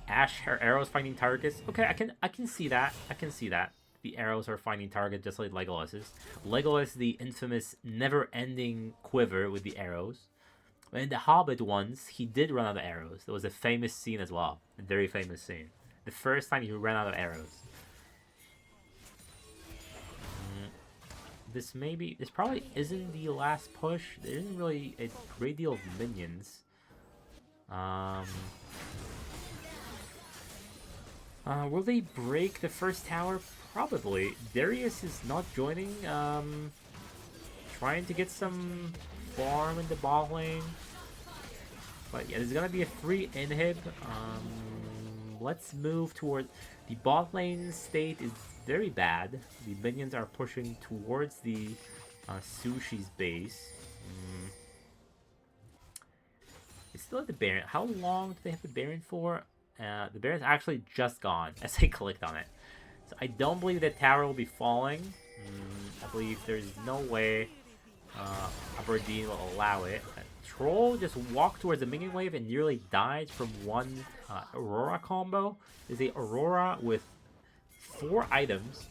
Ashe, her arrows finding targets. Okay, I can see that. I can see that. The arrows are finding target just like Legolas's. Legolas, the infamous never-ending quiver with the arrows. In the Hobbit ones, he did run out of arrows. There was a famous scene as well. A very famous scene. The first time he ran out of arrows. This probably isn't the last push. There isn't really a great deal of minions. Will they break the first tower? Probably. Darius is not joining. Trying to get some farm in the bot lane. But yeah, there's gonna be a free inhib. Let's move toward the bot lane state is very bad. The minions are pushing towards the Sushi's base. It's still at the Baron. How long do they have the Baron for? The Baron's actually just gone as I clicked on it. So I don't believe the tower will be falling. I believe there's no way Aberdeen will allow it. Troll just walked towards the minion wave and nearly died from one Aurora combo. There's a Aurora with 4 items.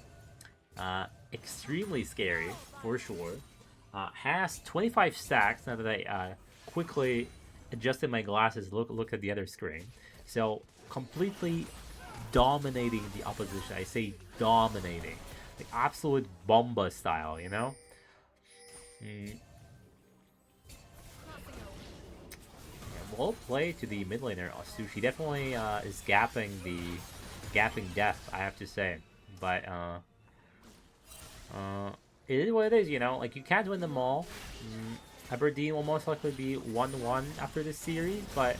Extremely scary, for sure. Has 25 stacks now that I quickly adjusted my glasses, look at the other screen. So completely dominating the opposition. I say dominating. Like absolute bomba style, you know? Well played to the mid laner. Sushi definitely is gapping death, I have to say. But it is what it is, you know? Like you can't win them all. Aberdeen will most likely be 1-1 after this series, but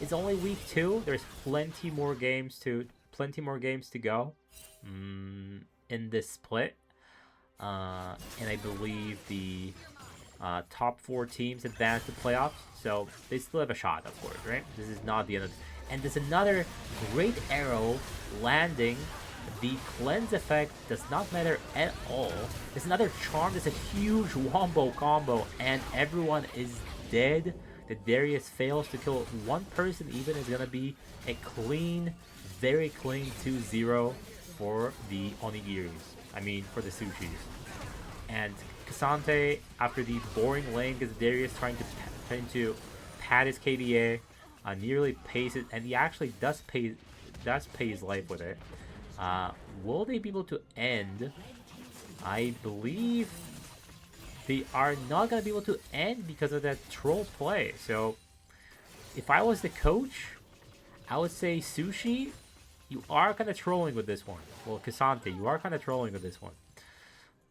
it's only week 2. There's plenty more games to go in this split. And I believe the top 4 teams advance to playoffs, so they still have a shot, of course, right? This is not the end of it. And there's another great arrow landing. The cleanse effect does not matter at all. There's another charm. There's a huge wombo combo, and everyone is dead. The Darius fails to kill one person even is gonna be a clean, very clean 2-0 for the Onigiris. I mean, for the Sushis. And Cassante, after the boring lane, because Darius trying to pad his KDA, nearly pays it, and he actually does pay his life with it. Will they be able to end? I believe they are not going to be able to end because of that troll play. So, if I was the coach, I would say, Sushi, you are kind of trolling with this one. Well, Cassante, you are kind of trolling with this one.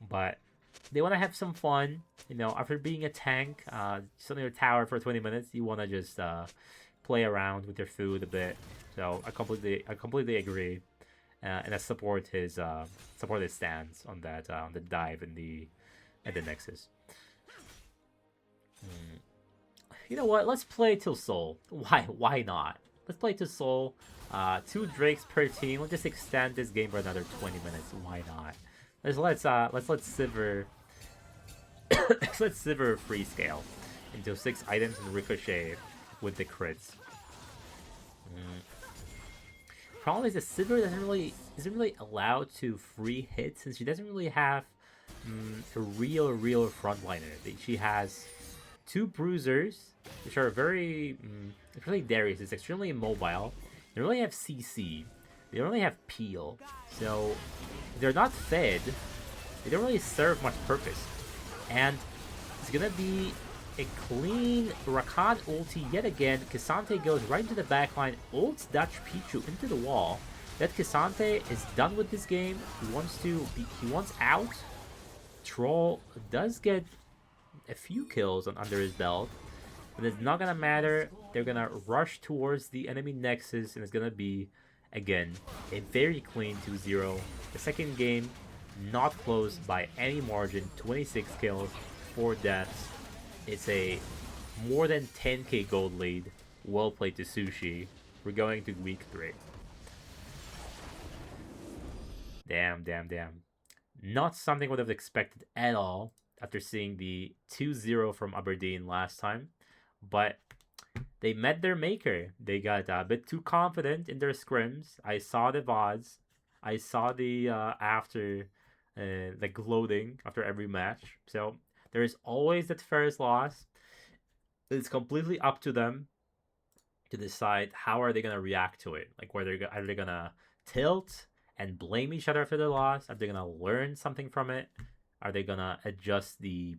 But they want to have some fun. You know, after being a tank, sitting in your tower for 20 minutes, you want to just play around with your food a bit. So I completely agree. And I support his stance on that on the dive in the Nexus. You know what? Let's play till Soul. Why not? Let's play till Soul. 2 Drakes per team. We'll just extend this game for another 20 minutes. Why not? Let's let Sivir let's Sivir free scale into 6 items and Ricochet with the crits. Problem is that Sivir isn't really allowed to free hit since she doesn't really have a real frontliner. She has 2 bruisers, which are very especially Darius is extremely immobile. They don't really have CC. They don't really have peel. So they're not fed. They don't really serve much purpose. And it's gonna be a clean Rakan ulti yet again. Cassante goes right into the backline, ults Dutch Pichu into the wall. That Cassante is done with this game. He wants out. Troll does get a few kills under his belt, but it's not gonna matter. They're gonna rush towards the enemy Nexus, and it's gonna be, again, a very clean 2-0. The second game, not close by any margin. 26 kills, 4 deaths. It's a more than 10k gold lead. Well played to Sushi. We're going to week 3. Damn. Not something I would have expected at all after seeing the 2-0 from Aberdeen last time. But they met their maker. They got a bit too confident in their scrims. I saw the VODs. I saw the the gloating after every match. So there is always that first loss. It's completely up to them to decide how are they gonna react to it. Like, are they gonna tilt and blame each other for their loss? Are they gonna learn something from it? Are they gonna adjust the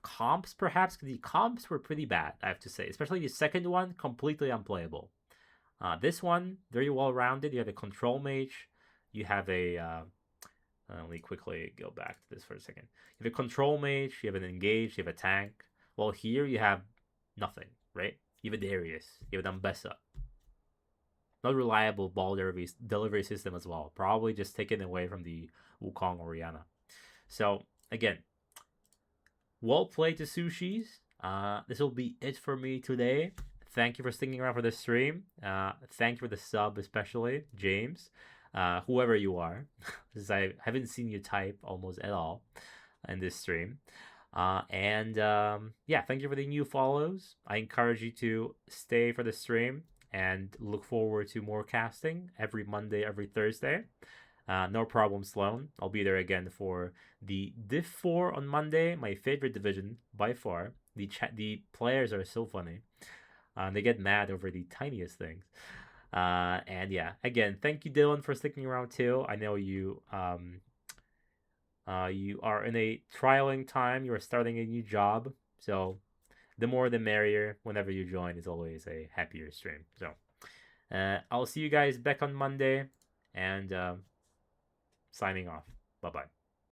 comps, perhaps? Because the comps were pretty bad, I have to say. Especially the second one, completely unplayable. This one very well rounded. You have a control mage. You have a let me quickly go back to this for a second. You have a control mage. You have an engage. You have a tank. Well, here you have nothing, right? You have a Darius. You have an Ambessa. Not reliable ball delivery system as well. Probably just taken away from the Wukong Oriana. So again, well played to Sushis. This will be it for me today. Thank you for sticking around for the stream. Thank you for the sub, especially James, whoever you are, because I haven't seen you type almost at all in this stream. Yeah, thank you for the new follows. I encourage you to stay for the stream and look forward to more casting every Monday, every Thursday. No problem, Sloan. I'll be there again for the Div 4 on Monday, my favorite division by far. The players are so funny. They get mad over the tiniest things. And yeah, again, thank you, Dylan, for sticking around too. I know you are in a trialing time. You are starting a new job, so the more the merrier. Whenever you join is always a happier stream. So I'll see you guys back on Monday, and signing off. Bye bye.